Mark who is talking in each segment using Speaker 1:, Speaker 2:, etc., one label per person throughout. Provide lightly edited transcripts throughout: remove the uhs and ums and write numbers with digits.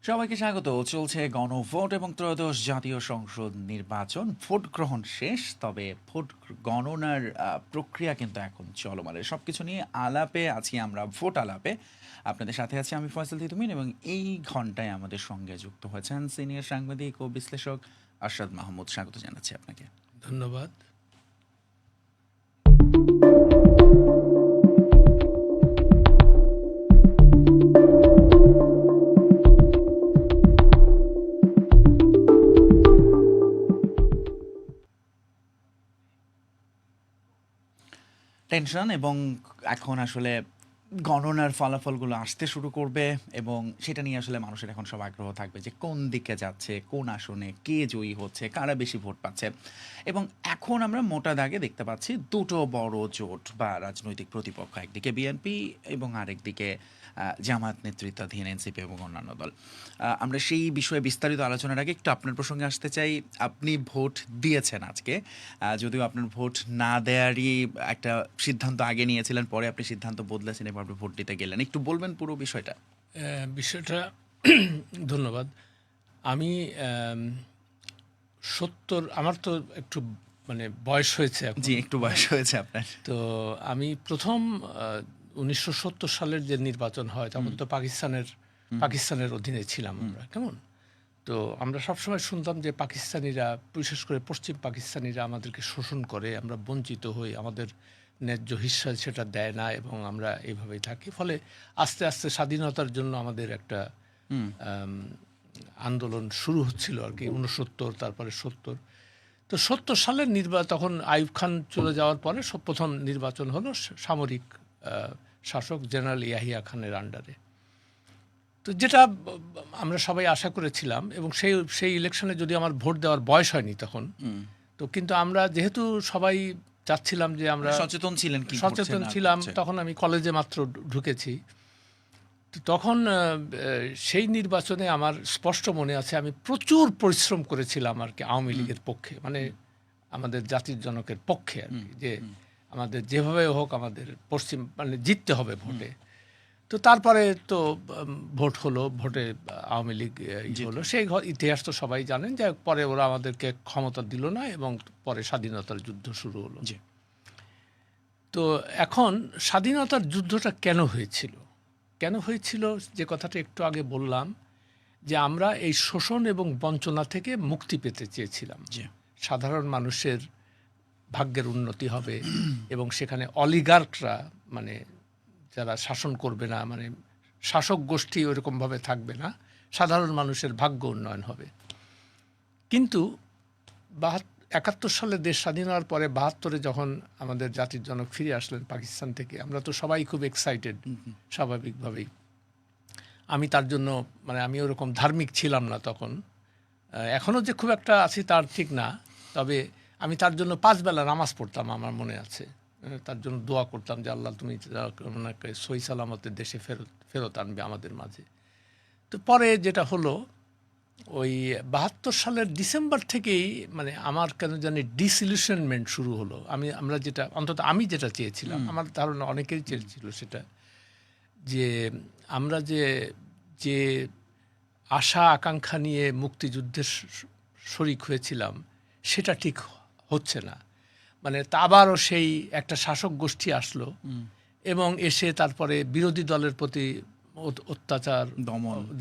Speaker 1: সবাইকে স্বাগত। চলছে গণভোট এবং ত্রয়োদশ জাতীয় সংসদ নির্বাচন। ভোট গ্রহণ শেষ, তবে ভোট গণনার প্রক্রিয়া কিন্তু এখন চলমান। সব কিছু নিয়ে আলাপে আছি আমরা, ভোট আলাপে। আপনাদের সাথে আছি আমি ফয়সাল তিতুমির, এবং এই ঘন্টায় আমাদের সঙ্গে যুক্ত হয়েছেন সিনিয়র সাংবাদিক ও বিশ্লেষক আরশাদ মাহমুদ। স্বাগত জানাচ্ছি আপনাকে।
Speaker 2: ধন্যবাদ।
Speaker 1: টেনশন, এবং এখন আসলে গণনার ফলাফলগুলো আসতে শুরু করবে, এবং সেটা নিয়ে আসলে মানুষের এখন সব আগ্রহ থাকবে যে কোন দিকে যাচ্ছে, কোন আসনে কে জয়ী হচ্ছে, কারা বেশি ভোট পাচ্ছে। এবং এখন আমরা মোটা দাগে দেখতে পাচ্ছি দুটো বড় জোট বা রাজনৈতিক প্রতিপক্ষ, একদিকে বিএনপি এবং আরেকদিকে জামায়াত নেতৃত্বাধীন এনসিপি এবং অন্যান্য দল। আমরা সেই বিষয়ে বিস্তারিত আলোচনার আগে একটু আপনার প্রসঙ্গে আসতে চাই। আপনি ভোট দিয়েছেন আজকে, যদিও আপনার ভোট না দেওয়ারই একটা সিদ্ধান্ত আগে নিয়েছিলেন, পরে আপনি সিদ্ধান্ত বদলেছেন এবং আপনি ভোট দিতে গেলেন। একটু বলবেন পুরো বিষয়টা?
Speaker 2: বিষয়টা ধন্যবাদ। আমি ৭০, আমার তো একটু মানে বয়স হয়েছে এখন।
Speaker 1: জি, একটু বয়স হয়েছে আপনার।
Speaker 2: তো আমি প্রথম ১৯৭০ সালের যে নির্বাচন হয় তখন তো পাকিস্তানের অধীনে ছিলাম আমরা, কেমন? তো আমরা সবসময় শুনতাম যে পাকিস্তানিরা, বিশেষ করে পশ্চিম পাকিস্তানিরা আমাদেরকে শোষণ করে, আমরা বঞ্চিত হই, আমাদের ন্যায্য হিস্সা সেটা দেয় না, এবং আমরা এইভাবেই থাকি। ফলে আস্তে আস্তে স্বাধীনতার জন্য আমাদের একটা আন্দোলন শুরু হচ্ছিল আর কি, ৬৯, তারপরে ৭০। তো ৭০ সালের তখন আইয়ুব খান চলে যাওয়ার পরে প্রথম নির্বাচন হলো সামরিক শাসক জেনারেল ইয়াহিয়া খানের আন্ডারে। তো যেটা আমরা সবাই আশা করেছিলাম, এবং সেই ইলেকশনে যদি আমার ভোট দেওয়ার বয়স হয়নি তখন, তো কিন্তু আমরা যেহেতু সবাই চাচ্ছিলাম যে আমরা
Speaker 1: সচেতন ছিলেন, কি
Speaker 2: সচেতন ছিলাম, তখন আমি কলেজে মাত্র ঢুকেছি। তো তখন সেই নির্বাচনে আমার স্পষ্ট মনে আছে আমি প্রচুর পরিশ্রম করেছিলাম আর কি, আওয়ামী লীগের পক্ষে, মানে আমাদের জাতির জনকের পক্ষে আর কি, যে আমাদের যেভাবে হোক আমাদের মানে জিততে হবে ভোটে। তো তারপরে তো ভোট হলো, ভোটে আওয়ামী লীগ হলো। সেই ইতিহাস তো সবাই জানেন, যে পরে ওরা আমাদেরকে ক্ষমতা দিল না, এবং পরে স্বাধীনতার যুদ্ধ শুরু হলো। তো এখন স্বাধীনতার যুদ্ধটা কেন হয়েছিল, যে কথাটা একটু আগে বললাম, যে আমরা এই শোষণ এবং বঞ্চনা থেকে মুক্তি পেতে চেয়েছিলাম। সাধারণ মানুষের ভাগ্যের উন্নতি হবে, এবং সেখানে অলিগার্করা, মানে যারা শাসন করবে না, মানে শাসক গোষ্ঠী ওইরকমভাবে থাকবে না, সাধারণ মানুষের ভাগ্য উন্নয়ন হবে। কিন্তু ৭১ সালে দেশ স্বাধীন হওয়ার পরে ৭২-এ যখন আমাদের জাতির জনক ফিরে আসলেন পাকিস্তান থেকে, আমরা তো সবাই খুব এক্সাইটেড স্বাভাবিকভাবেই। আমি তার জন্য, মানে আমি ওরকম ধার্মিক ছিলাম না তখন, এখনও যে খুব একটা আছি তার ঠিক না, তবে আমি তার জন্য ৫ বেলা নামাজ পড়তাম, আমার মনে আছে। তার জন্য দোয়া করতাম যে আল্লাহ তুমি ওনাকে সহি সালামতের দেশে ফেরত আনবে আমাদের মাঝে। তো পরে যেটা হলো, ওই ৭২ সালের ডিসেম্বর থেকেই মানে আমার কেন জানি ডিসইলিউশনমেন্ট শুরু হলো। আমরা যেটা, অন্তত আমি যেটা চেয়েছিলাম, আমার ধারণা অনেকেই চেয়েছিল সেটা, যে আমরা যে আশা আকাঙ্ক্ষা নিয়ে মুক্তিযুদ্ধের শরিক হয়েছিলাম, সেটা ঠিক হচ্ছে না। মানে তা আবারও সেই একটা শাসক গোষ্ঠী আসলো, এবং এসে তারপরে বিরোধী দলের প্রতি অত্যাচার,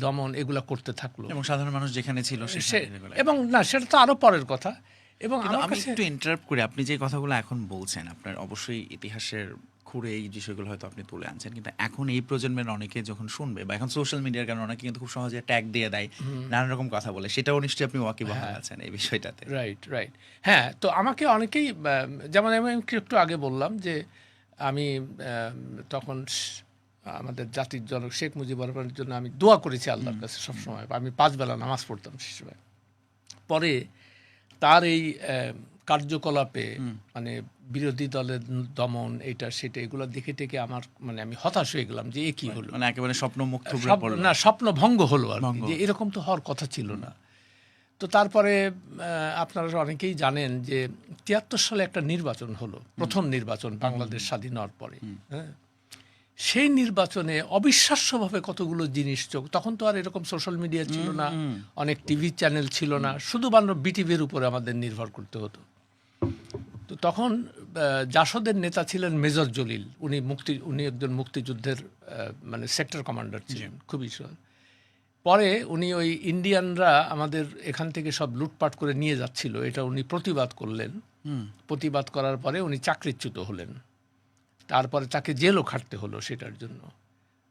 Speaker 2: দমন এগুলা করতে থাকলো,
Speaker 1: এবং সাধারণ মানুষ যেখানে ছিল
Speaker 2: এবং না, সেটা তো আরো পরের কথা। এবং
Speaker 1: আমি একটু ইন্টারাপ্ট করি, আপনি যে কথাগুলো এখন বলছেন, আপনার অবশ্যই ইতিহাসের খুঁড়ে এই বিষয়গুলো হয়তো আপনি তুলে আনছেন, কিন্তু এখন এই প্রজন্মের অনেকে যখন শুনবে, বা এখন সোশ্যাল মিডিয়ার কারণে অনেকে কিন্তু খুব সহজে ট্যাগ দিয়ে দেয়, নানান রকম কথা বলে, সেটাও নিশ্চয়ই আপনি ওয়াকিবহাল আছেন এই বিষয়টাতে।
Speaker 2: রাইট। হ্যাঁ, তো আমাকে অনেকেই, যেমন আমি একটু আগে বললাম যে আমি তখন আমাদের জাতির জনক শেখ মুজিবুর রহমানের জন্য আমি দোয়া করেছি আল্লাহর কাছে সবসময়। আমি ৫ বেলা নামাজ পড়তাম সে সময়। পরে তার এই কার্যকলাপে, মানে বিরোধী দলের দমন, এইটা সেটা, এগুলো দেখে টেকে আমার, মানে আমি হতাশ হয়ে গেলাম যে এ কি হলো,
Speaker 1: মানে একেবারে
Speaker 2: স্বপ্ন ভঙ্গ হলো আর কি, যে এরকম তো হওয়ার কথা ছিল না। তো তারপরে আপনারা অনেকেই জানেন যে ৭৩ সালে একটা নির্বাচন হলো, প্রথম নির্বাচন বাংলাদেশ স্বাধীন হওয়ার পরে। হ্যাঁ, সেই নির্বাচনে অবিশ্বাস্যভাবে কতগুলো জিনিস তখন তো আর এরকম সোশ্যাল মিডিয়া ছিল না, অনেক টিভি চ্যানেল ছিল না, শুধুমাত্র বিটিভির উপরে আমাদের নির্ভর করতে হতো। তো তখন জাসদের নেতা ছিলেন মেজর জলিল, উনি একজন মুক্তিযুদ্ধের মানে সেক্টর কমান্ডার ছিলেন, খুবই পরে উনি ওই ইন্ডিয়ানরা আমাদের এখান থেকে সব লুটপাট করে নিয়ে যাচ্ছিল, এটা উনি প্রতিবাদ করলেন। প্রতিবাদ করার পরে উনি চাকরিচ্যুত হলেন, তারপরে তাকে জেলও খাটতে হলো সেটার জন্য।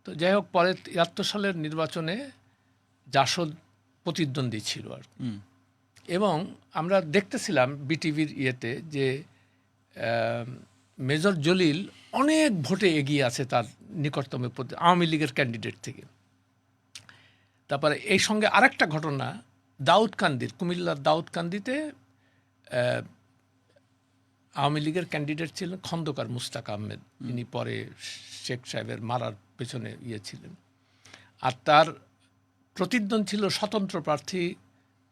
Speaker 2: তো যাই হোক, পরে ৭৩ সালের নির্বাচনে জাসদ প্রতিদ্বন্দ্বী ছিল আর এবং আমরা দেখতেছিলাম বিটিভির ইয়েতে যে মেজর জলিল অনেক ভোটে এগিয়ে আছে তার নিকটতম আওয়ামী লীগের ক্যান্ডিডেট থেকে। তারপরে এই সঙ্গে আরেকটা ঘটনা, দাউদকান্দির, কুমিল্লার দাউদকান্দিতে আওয়ামী লীগের ক্যান্ডিডেট ছিলেন খন্দকার মুস্তাক আহমেদ, যিনি পরে শেখ সাহেবের মারার পেছনে ছিলেন। আর তার প্রতিদ্বন্দ্বী ছিল স্বতন্ত্র প্রার্থী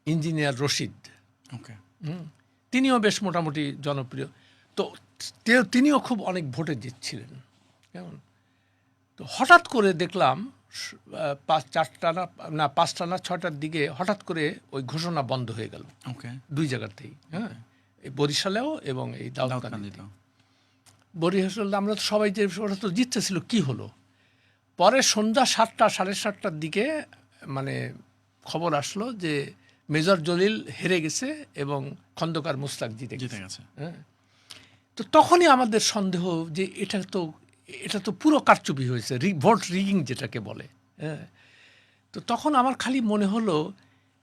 Speaker 2: ইঞ্জিনিয়ার রশিদ। তিনিও বেশ মোটামুটি জনপ্রিয়। তো তিনিও খুব অনেক ভোটে জিতছিলেন। কেমন, তো হঠাৎ করে দেখলাম 5টা না 6টার দিকে হঠাৎ করে ওই ঘোষণা বন্ধ হয়ে গেল দুই জায়গাতেই। হ্যাঁ, এই বরিশালেও এবং এই দাউদকান্দিতেও। বরিশালে আমরা তো সবাই যে ওরা তো জিততেছিল, কি হলো? পরে সন্ধ্যা 7টা সাড়ে 7টার দিকে মানে খবর আসলো যে মেজর জলিল হেরে গেছে এবং খন্দকার মুস্তাক জিতে গেছে। হ্যাঁ, তো তখনই আমাদের সন্দেহ যে এটা তো পুরো কারচুপি হয়েছে, ভোট রিগিং যেটাকে বলে। হ্যাঁ, তো তখন আমার খালি মনে হলো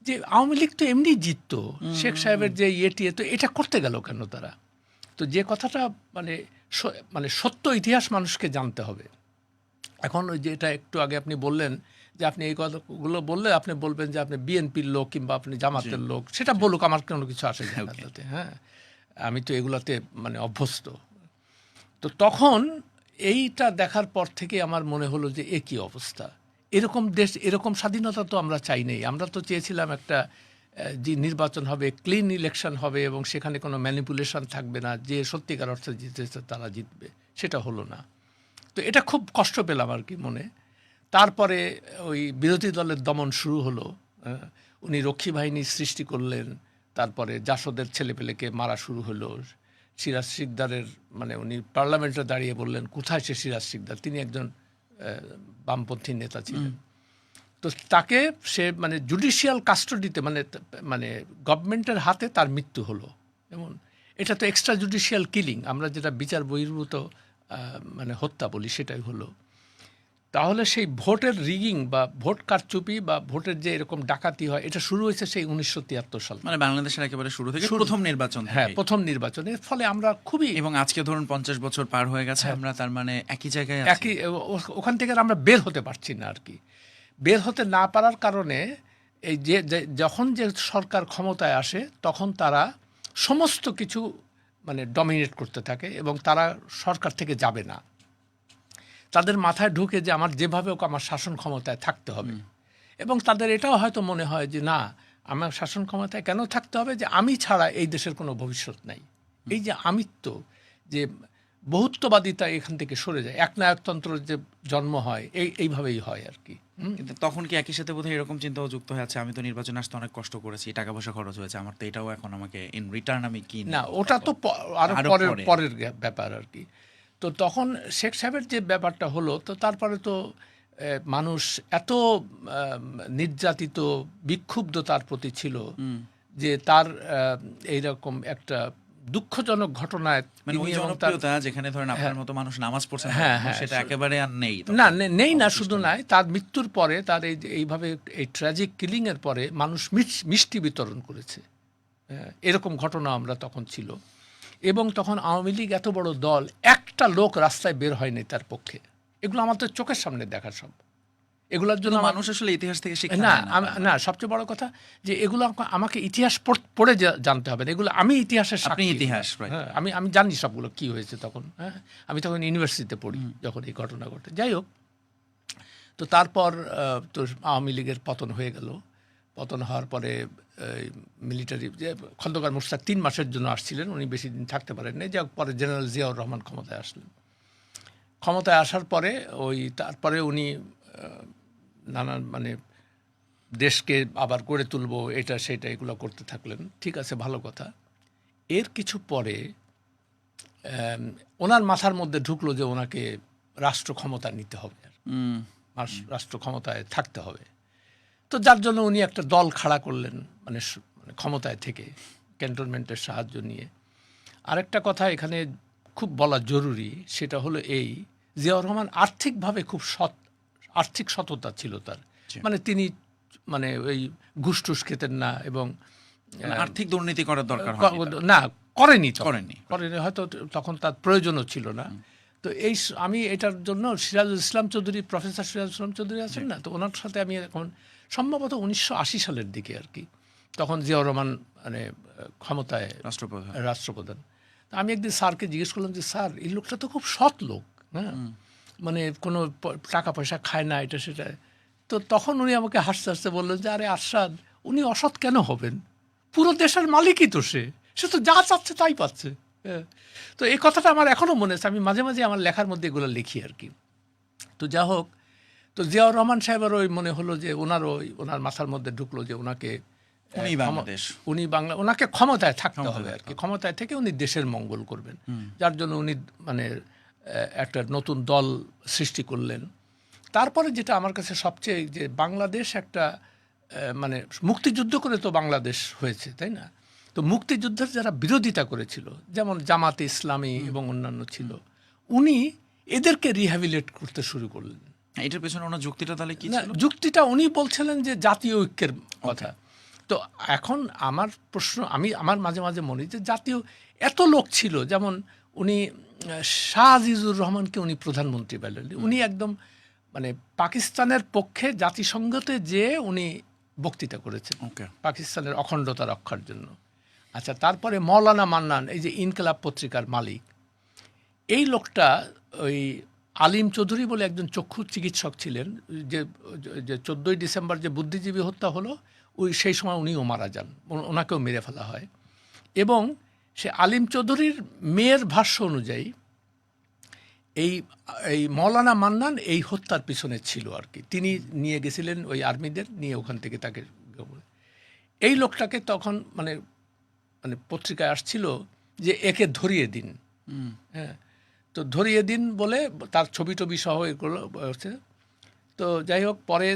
Speaker 2: যে আওয়ামী লীগ তো এমনি জিততো, শেখ সাহেবের যে ইয়েটিয়ে, তো এটা করতে গেল কেন তারা? তো যে কথাটা মানে সত্য ইতিহাস মানুষকে জানতে হবে। এখন ওই যে এটা একটু আগে আপনি বললেন যে আপনি এই কথাগুলো বললে আপনি বলবেন যে আপনি বিএনপির লোক কিংবা আপনি জামাতের লোক, সেটা বলুক, আমার কোনো কিছু আসে যায় না তাতে। হ্যাঁ, আমি তো এগুলাতে মানে অভ্যস্ত। তো তখন এইটা দেখার পর থেকে আমার মনে হলো যে এ কী অবস্থা, এরকম দেশ, এরকম স্বাধীনতা তো আমরা চাই নাই। আমরা তো চেয়েছিলাম একটা যে নির্বাচন হবে, ক্লিন ইলেকশন হবে এবং সেখানে কোনো ম্যানিপুলেশন থাকবে না, যে সত্যিকার অর্থে জিতেছে তারা জিতবে, সেটা হলো না। তো এটা খুব কষ্ট পেলাম আর কি মনে। তারপরে ওই বিরোধী দলের দমন শুরু হলো, উনি রক্ষী বাহিনী সৃষ্টি করলেন, তারপরে জাসদের ছেলেপেলেকে মারা শুরু হলো। সিরাজ শিকদারের মানে উনি পার্লামেন্টে দাঁড়িয়ে বললেন, কোথায় সে সিরাজ শিকদার? তিনি একজন বামপন্থী নেতা ছিলেন। তো তাকে সে মানে জুডিশিয়াল কাস্টডিতে মানে গভর্নমেন্টের হাতে তার মৃত্যু হলো। যেমন এটা তো এক্সট্রা জুডিশিয়াল কিলিং, আমরা যেটা বিচার বহির্ভূত মানে হত্যা বলি, সেটাই হলো। তাহলে সেই ভোটের রিগিং বা ভোট কারচুপি বা ভোটের যে এরকম ডাকাতি হয়, এটা শুরু হয়েছে সেই 1973 সাল,
Speaker 1: মানে বাংলাদেশের একেবারে শুরু থেকে, প্রথম নির্বাচন।
Speaker 2: হ্যাঁ, প্রথম নির্বাচনের ফলে আমরা খুবই,
Speaker 1: এবং আজকে ধরুন 50 বছর পার হয়ে গেছে, আমরা তার মানে একই জায়গায়
Speaker 2: একই, ওখান থেকে আমরা বের হতে পারছি না আর কি। বের হতে না পারার কারণে এই যে যখন যে সরকার ক্ষমতায় আসে তখন তারা সমস্ত কিছু মানে ডমিনেট করতে থাকে এবং তারা সরকার থেকে যাবে না। তাদের মাথায় ঢুকে যে আমার যেভাবে হোক আমার শাসন ক্ষমতায় থাকতে হবে, এবং তাদের এটাও হয়তো মনে হয় যে না, আমার শাসন ক্ষমতায় কেন থাকতে হবে, যে আমি ছাড়া এই দেশের কোনো ভবিষ্যৎ নাই। এই যে আমিত্ব, যে বহুত্ববাদিতা এখান থেকে সরে যায়, একনায়কতন্ত্রের যে জন্ম হয় এইভাবেই হয় আর কি।
Speaker 1: কিন্তু তখন কি একই সাথে বোধহয় এরকম চিন্তাও যুক্ত হয়ে আছে, আমি তো নির্বাচনে আসতে অনেক কষ্ট করেছি, টাকা পয়সা খরচ হয়েছে, আমার তো এটাও এখন আমাকে ইন রিটার্ন আমি কি
Speaker 2: না, ওটা তো আরো পরের ব্যাপার আর কি। তো তখন শেখ সাহেবের যে ব্যাপারটা হলো, তো তারপরে তো মানুষ এত নির্যাতিত, বিক্ষুব্ধ তার প্রতি ছিল যে তার এইরকম একটা দুঃখজনক ঘটনায়,
Speaker 1: মানে ওই জনপ্রিয়তা যেখানে ধরেন আপনার মতো মানুষ নামাজ পড়ছেন, সেটা একেবারে আর নেই।
Speaker 2: না, নেই না, শুধু নাই, তার মৃত্যুর পরে, তার এইভাবে এই ট্র্যাজিক কিলিং এর পরে মানুষ মিষ্টি বিতরণ করেছে, এরকম ঘটনা আমরা তখন ছিল। এবং তখন আওয়ামী লীগ এত বড় দল, একটা লোক রাস্তায় বের হয়নি তার পক্ষে। এগুলো আমাদের চোখের সামনে দেখা সব। এগুলোর জন্য
Speaker 1: মানুষ আসলে ইতিহাস থেকে শিখে
Speaker 2: না, সবচেয়ে বড় কথা যে এগুলো আমাকে ইতিহাস পড়ে জানতে হবে না, এগুলো আমি ইতিহাসের সাক্ষী।
Speaker 1: ইতিহাস,
Speaker 2: আমি জানি সবগুলো কি হয়েছে তখন। হ্যাঁ, আমি তখন ইউনিভার্সিটিতে পড়ি যখন এই ঘটনা ঘটে। যাই হোক, তো তারপর তো আওয়ামী লীগের পতন হয়ে গেল। পতন হওয়ার পরে মিলিটারি যে খন্দকার মুশতাক 3 মাসের জন্য আসছিলেন, উনি বেশি দিন থাকতে পারেন নাই। যা পরে জেনারেল জিয়াউর রহমান ক্ষমতায় আসলেন। ক্ষমতায় আসার পরে তারপরে উনি নানান মানে দেশকে আবার গড়ে তুলবো এটা সেটা এগুলো করতে থাকলেন। ঠিক আছে, ভালো কথা। এর কিছু পরে ওনার মাথার মধ্যে ঢুকলো যে ওনাকে রাষ্ট্র ক্ষমতা নিতে হবে, রাষ্ট্র ক্ষমতায় থাকতে হবে। তো যার জন্য উনি একটা দল খাড়া করলেন, মানে ক্ষমতায় থেকে ক্যান্টনমেন্টের সাহায্য নিয়ে। আরেকটা কথা এখানে খুব বলা জরুরি, সেটা হলো এই, জিয়াউর রহমান আর্থিকভাবে খুব আর্থিক সততা ছিল তার। মানে তিনি মানে ওই ঘুষ টুস খেতেন না, এবং
Speaker 1: আর্থিক দুর্নীতি করার দরকার
Speaker 2: না করেনি, হয়তো তখন তার প্রয়োজনও ছিল না। তো আমি এটার জন্য সিরাজুল ইসলাম চৌধুরী, প্রফেসর সিরাজুল ইসলাম চৌধুরী আছেন না, তো ওনার সাথে আমি এখন সম্ভবত 1980 সালের দিকে আর কি, তখন জিয়াউর রহমান মানে ক্ষমতায় রাষ্ট্রপ্রধান। আমি একদিন স্যারকে জিজ্ঞেস করলাম যে স্যার, এই লোকটা তো খুব সৎ লোক, হ্যাঁ, মানে কোনো টাকা পয়সা খায় না এটা সেটা। তো তখন উনি আমাকে হাসতে হাসতে বললেন যে আরে আরশাদ, উনি অসৎ কেন হবেন? পুরো দেশের মালিকই তো সে তো যা চাচ্ছে তাই পাচ্ছে। তো এই কথাটা আমার এখনও মনে আছে, আমি মাঝে মাঝে আমার লেখার মধ্যে এগুলো লিখি আর কি। তো যা হোক, তো জিয়াউর রহমান সাহেবের ওই মনে হলো যে ওনার মাথার মধ্যে ঢুকলো যে ওনাকে ওনাকে ক্ষমতায় থাকতে হবে আর কি, ক্ষমতায় থেকে উনি দেশের মঙ্গল করবেন। যার জন্য উনি মানে একটা নতুন দল সৃষ্টি করলেন। তারপরে যেটা আমার কাছে সবচেয়ে, যে বাংলাদেশ একটা মানে মুক্তিযুদ্ধ করে তো বাংলাদেশ হয়েছে, তাই না? তো মুক্তিযুদ্ধের যারা বিরোধিতা করেছিল, যেমন জামাতে ইসলামী এবং অন্যান্য ছিল, উনি এদেরকে রিহ্যাবিলিট করতে শুরু করলেন।
Speaker 1: এটার পেছনে ওনার যুক্তিটা তাহলে কি ছিল?
Speaker 2: যুক্তিটা উনি বলছিলেন যে জাতীয় ঐক্যের কথা। তো এখন আমার প্রশ্ন, আমার মাঝে মাঝে মনে হয় যে জাতীয় এত লোক ছিল, যেমন উনি শাহ আজিজুর রহমানকে উনি প্রধানমন্ত্রী পেলেন, উনি একদম মানে পাকিস্তানের পক্ষে জাতিসংঘতে যে উনি বক্তৃতা করেছেন পাকিস্তানের অখণ্ডতা রক্ষার জন্য। আচ্ছা, তারপরে মৌলানা মান্নান, এই যে ইনকলাব পত্রিকার মালিক, এই লোকটা ওই আলিম চৌধুরী বলে একজন চক্ষু চিকিৎসক ছিলেন, যে 14ই ডিসেম্বর যে বুদ্ধিজীবী হত্যা হলো, সেই সময় উনিও মারা যান, ওনাকেও মেরে ফেলা হয়। এবং সে আলিম চৌধুরীর মেয়ের ভাষ্য অনুযায়ী এই মৌলানা মান্নান এই হত্যার পিছনে ছিল আর কি। তিনি নিয়ে গেছিলেন ওই আর্মিদের, নিয়ে ওখান থেকে তাকে, এই লোকটাকে তখন মানে মানে পত্রিকায় আসছিল যে একে ধরিয়ে দিন, হ্যাঁ, তো ধরিয়ে দিন বলে তার ছবি টবি সহ এগুলো হচ্ছে। তো যাই হোক, পরে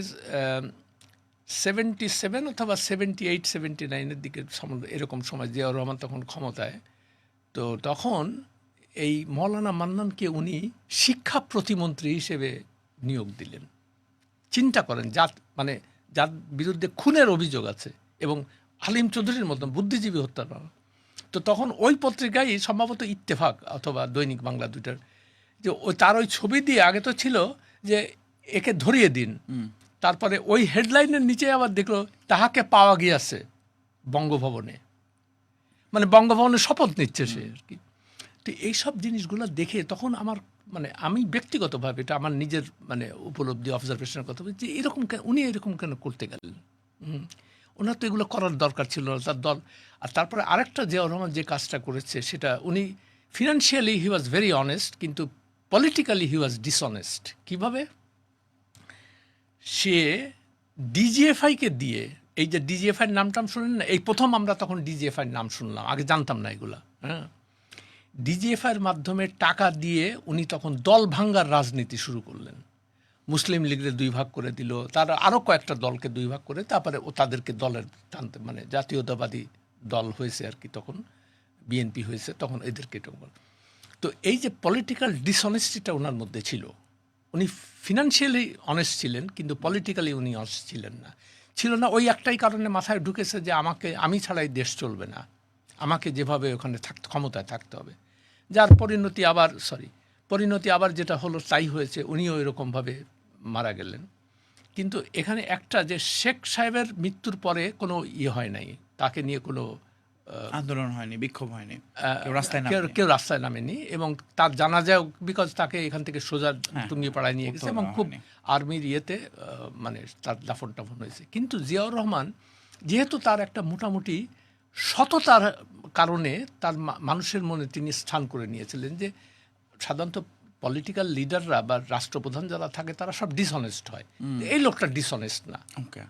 Speaker 2: 77 অথবা 78, 79-এর দিকে এরকম সময় জিয়াউর রহমান তখন ক্ষমতায়। তো তখন এই মৌলানা মান্নানকে উনি শিক্ষা প্রতিমন্ত্রী হিসেবে নিয়োগ দিলেন। চিন্তা করেন, যার বিরুদ্ধে খুনের অভিযোগ আছে এবং আলিম চৌধুরীর মতো বুদ্ধিজীবী হত্যা। তো তখন ওই পত্রিকায় সম্ভবত ইত্তেফাক অথবা দৈনিক বাংলা, দুইটার, যে তার ওই ছবি দিয়ে আগে তো ছিল যে একে ধরিয়ে দিন, তারপরে ওই হেডলাইনের নিচে আবার দেখলো তাহাকে পাওয়া গিয়াছে বঙ্গভবনে, মানে বঙ্গভবনে শপথ নিচ্ছে সে আর কি। তো এইসব জিনিসগুলো দেখে তখন আমার মানে আমি ব্যক্তিগতভাবে, এটা আমার নিজের মানে উপলব্ধি, অবজারভেশনের কথা বলছি, যে এরকম উনি এরকম কেন করতে গেলেন? ওনার তো এগুলো করার দরকার ছিল না, তার দল। আর তারপরে আরেকটা জিয়াউর রহমান যে কাজটা করেছে, সেটা উনি financially he was very honest, কিন্তু পলিটিক্যালি হি ওয়াজ ডিসঅনেস্ট। কীভাবে? সে ডিজিএফআইকে দিয়ে, এই যে ডিজিএফআইয়ের নামটাম শুনেন না, এই প্রথম আমরা তখন ডিজিএফআইয়ের নাম শুনলাম, আগে জানতাম না এগুলা, হ্যাঁ। ডিজিএফআইয়ের মাধ্যমে টাকা দিয়ে উনি তখন দল ভাঙ্গার রাজনীতি শুরু করলেন। মুসলিম লীগের 2 ভাগ করে দিল, তারা আরও কয়েকটা দলকে 2 ভাগ করে, তারপরে তাদেরকে দলের টানতে, মানে জাতীয়তাবাদী দল হয়েছে আর কি, তখন বিএনপি হয়েছে, তখন এদেরকে। তো এই যে পলিটিক্যাল ডিসঅনেস্টিটা ওনার মধ্যে ছিল, উনি ফিনান্সিয়ালি অনেস্ট ছিলেন কিন্তু পলিটিক্যালি উনি অনেস্ট ছিল না। ওই একটাই কারণে মাথায় ঢুকেছে যে আমি ছাড়াই দেশ চলবে না, আমাকে যেভাবে ওখানে ক্ষমতায় থাকতে হবে। যার পরিণতি আবার যেটা হলো তাই হয়েছে, উনিও এরকমভাবে মারা গেলেন। কিন্তু এখানে একটা, যে শেখ সাহেবের মৃত্যুর পরে কোনো হয় নাই, তাকে নিয়ে কোনো
Speaker 1: আন্দোলন হয়নি, বিক্ষোভ হয়নি, কেউ রাস্তায় নামেনি, এবং তার জানাজাও বিকজ তাকে এখান থেকে সোজা টুঙ্গিপাড়ায় নিয়ে গেছে এবং খুব আর্মির ইয়েতে মানে তার দাফন টাফন হয়েছে। কিন্তু জিয়াউর রহমান যেহেতু তার একটা মোটামুটি সততার কারণে তার মানুষের মনে তিনি স্থান করে নিয়েছিলেন, যে সাধারণত
Speaker 2: পলিটিক্যাল লিডাররা বা রাষ্ট্রপ্রধান যারা থাকে তারা সব ডিসঅনেস্ট হয়, এই লোকটা ডিসঅনেস্ট না।
Speaker 1: ওকে।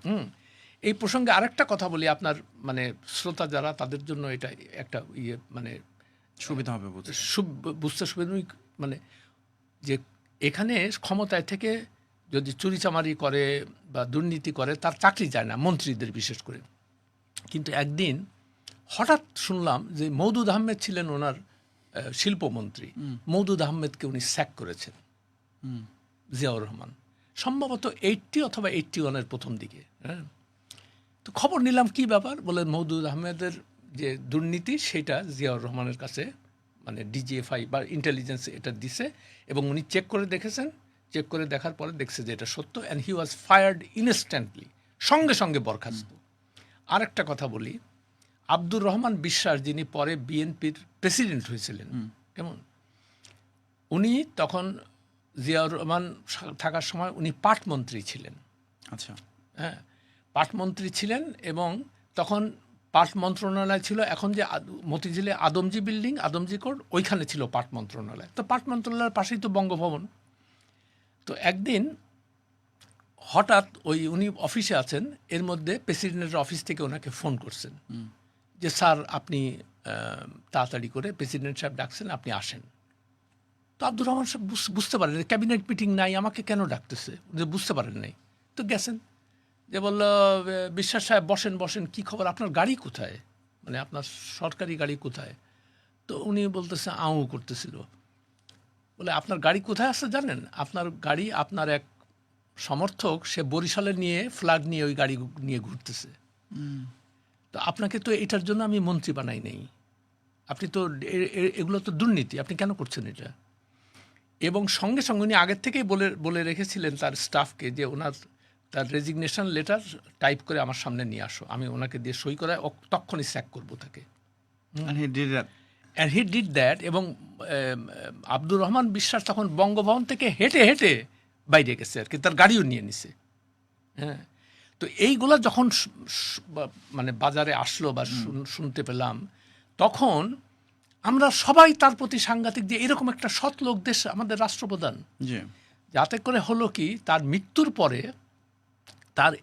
Speaker 2: এই প্রসঙ্গে আরেকটা কথা বলি, আপনার মানে শ্রোতা যারা তাদের জন্য এটা একটা মানে
Speaker 1: সুবিধা হবে বুঝতে।
Speaker 2: বুঝতে সুবিধা, মানে যে এখানে ক্ষমতায় থেকে যদি চুরিচামারি করে বা দুর্নীতি করে তার চাকরি যায় না, মন্ত্রীদের বিশেষ করে। কিন্তু একদিন হঠাৎ শুনলাম যে মওদুদ আহমেদ ছিলেন ওনার শিল্পমন্ত্রী, মওদুদ আহমেদকে উনি স্যাক করেছেন জিয়াউর রহমান, সম্ভবত 80 অথবা 81-এর প্রথম দিকে। হ্যাঁ, তো খবর নিলাম কি ব্যাপার, বলে মওদুদ আহমেদের যে দুর্নীতি সেটা জিয়াউর রহমানের কাছে মানে ডিজিএফআই বা ইন্টেলিজেন্স এটা দিছে, এবং উনি চেক করে দেখেছেন, চেক করে দেখার পরে দেখছে যে এটা সত্য, and he was fired instantly, সঙ্গে সঙ্গে বরখাস্ত। আরেকটা কথা বলি, আব্দুর রহমান বিশ্বাস যিনি পরে বিএনপির প্রেসিডেন্ট হয়েছিলেন, কেমন, উনি তখন জিয়াউর রহমান থাকার সময় উনি পাটমন্ত্রী ছিলেন।
Speaker 1: আচ্ছা।
Speaker 2: হ্যাঁ, পাটমন্ত্রী ছিলেন, এবং তখন পাট মন্ত্রণালয় ছিল, এখন যে মতিঝিলে আদমজি বিল্ডিং, আদমজি কোর্ট, ওইখানে ছিল পাট মন্ত্রণালয়। তো পাট মন্ত্রণালয়ের পাশেই তো বঙ্গভবন। তো একদিন হঠাৎ উনি অফিসে আছেন, এর মধ্যে প্রেসিডেন্টের অফিস থেকে ওনাকে ফোন করছেন যে স্যার আপনি তাড়াতাড়ি করে, প্রেসিডেন্ট সাহেব ডাকছেন, আপনি আসেন। তো আব্দুর রহমান সাহেব বুঝতে পারেন ক্যাবিনেট মিটিং নাই, আমাকে কেন ডাকতেছে, উনি বুঝতে পারেন নাই। তো গেছেন, যে বলল বিশ্বাস সাহেব বসেন বসেন, কী খবর, আপনার গাড়ি কোথায়, মানে আপনার সরকারি গাড়ি কোথায়? তো উনি বলতেছে আউ করতেছিল, বলে আপনার গাড়ি কোথায় আছে জানেন? আপনার গাড়ি আপনার এক সমর্থক সে বরিশালে নিয়ে ফ্ল্যাগ নিয়ে ওই গাড়ি নিয়ে ঘুরতেছে। তো আপনাকে তো এটার জন্য আমি মন্ত্রী বানাই নেই, আপনি তো এগুলো তো দুর্নীতি, আপনি কেন করছেন এটা? এবং সঙ্গে সঙ্গে উনি আগের থেকেই বলে রেখেছিলেন তার স্টাফকে যে তার রেজিগনেশন লেটার টাইপ করে আমার সামনে নিয়ে আসো, আমি ওনাকে দিয়ে সই করায় তখনই স্যাক করবো তাকে। And he did that. এবং আব্দুর রহমান বিশ্বাস তখন বঙ্গভবন থেকে হেঁটে হেঁটে বাইরে গেছে আর কি, তার গাড়িও নিয়ে নিছে। হ্যাঁ, তো এইগুলা যখন মানে বাজারে আসলো বা শুনতে পেলাম, তখন আমরা সবাই তার প্রতি সাংঘাতিক, যে এরকম একটা সৎ লোক দেশ আমাদের রাষ্ট্রপ্রধান। যাতে করে হলো কি, তার মৃত্যুর পরে তার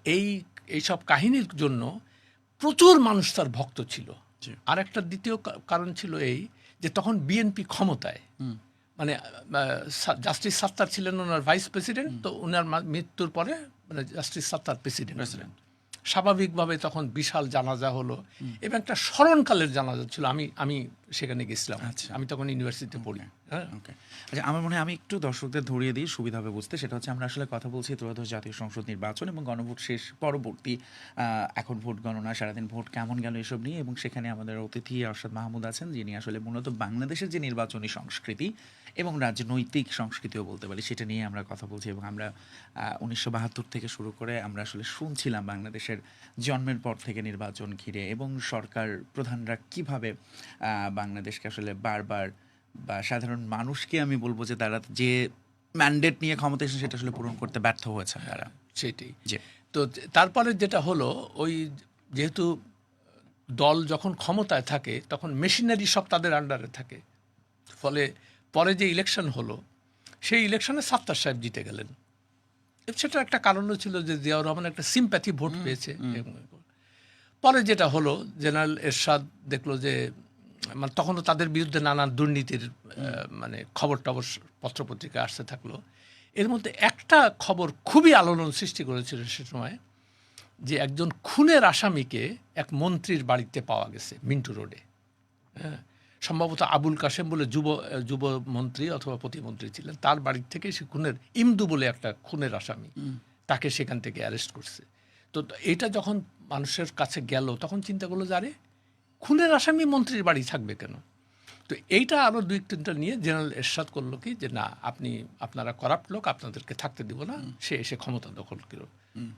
Speaker 2: এইসব কাহিনীর জন্য প্রচুর মানুষ তার ভক্ত ছিল। আর একটা দ্বিতীয় কারণ ছিল এই, যে তখন বিএনপি ক্ষমতায়, মানে জাস্টিস সাত্তার ছিলেন ওনার ভাইস প্রেসিডেন্ট, তো ওনার মৃত্যুর পরে মানে জাস্টিস সাত্তার প্রেসিডেন্ট ছিলেন। স্বাভাবিকভাবে তখন বিশাল জানাজা হলো, এবং একটা স্মরণকালের জানাজা ছিল। আমি সেখানে গেছিলাম, আমি তখন ইউনিভার্সিটিতে পড়ি। হ্যাঁ,
Speaker 1: আচ্ছা, আমার মনে হয় আমি একটু দর্শকদের ধরিয়ে দিই, সুবিধা হবে বুঝতে। সেটা হচ্ছে আমরা আসলে কথা বলছি ত্রয়োদশ জাতীয় সংসদ নির্বাচন এবং গণভোট শেষ পরবর্তী এখন ভোট গণনা, সারাদিন ভোট কেমন গেল এসব নিয়ে, এবং সেখানে আমাদের অতিথি আরশাদ মাহমুদ আছেন, যিনি আসলে মূলত বাংলাদেশের যে নির্বাচনী সংস্কৃতি এবং রাজনৈতিক সংস্কৃতিও বলতে পারি সেটা নিয়ে আমরা কথা বলছি। এবং আমরা 1972 থেকে শুরু করে আমরা আসলে শুনছিলাম বাংলাদেশের জন্মের পর থেকে নির্বাচন ঘিরে, এবং সরকার প্রধানরা কিভাবে বাংলাদেশকে আসলে বারবার, বা সাধারণ মানুষকে আমি বলবো যে তারা যে ম্যান্ডেট নিয়ে ক্ষমতা এসে সেটা আসলে পূরণ করতে ব্যর্থ হয়েছে তারা।
Speaker 2: সেটাই। তো তারপরে যেটা হলো, ওই যেহেতু দল যখন ক্ষমতায় থাকে তখন মেশিনারি সব তাদের আন্ডারে থাকে, ফলে পরে যে ইলেকশন হলো সেই ইলেকশনে সাত্তার সাহেব জিতে গেলেন। সেটা একটা কারণও ছিল যে জিয়াউর রহমান একটা সিম্প্যাথি ভোট পেয়েছে। পরে যেটা হলো, জেনারেল এরশাদ দেখলো যে মানে তখনও তাদের বিরুদ্ধে নানান দুর্নীতির মানে খবর টবর পত্রপত্রিকা আসতে থাকলো। এর মধ্যে একটা খবর খুবই আলোড়ন সৃষ্টি করেছিল সে সময়, যে একজন খুনের আসামিকে এক মন্ত্রীর বাড়িতে পাওয়া গেছে মিন্টু রোডে। হ্যাঁ, সম্ভবত আবুল কাশেম বলে যুব মন্ত্রী অথবা প্রতিমন্ত্রী ছিলেন, তার বাড়ির থেকে সে খুনের, ইমদু বলে একটা খুনের আসামি, তাকে সেখান থেকে অ্যারেস্ট করছে। তো এটা যখন মানুষের কাছে গেল তখন চিন্তা করলো যে আরে, খুনের আসামি মন্ত্রীর বাড়ি থাকবে কেন? তো এইটা আরও 2-3টা নিয়ে জেনারেল এরশাদ করলো কি, যে না, আপনারা করাপ্ট লোক, আপনাদেরকে থাকতে দিব না। সে এসে ক্ষমতা দখল করল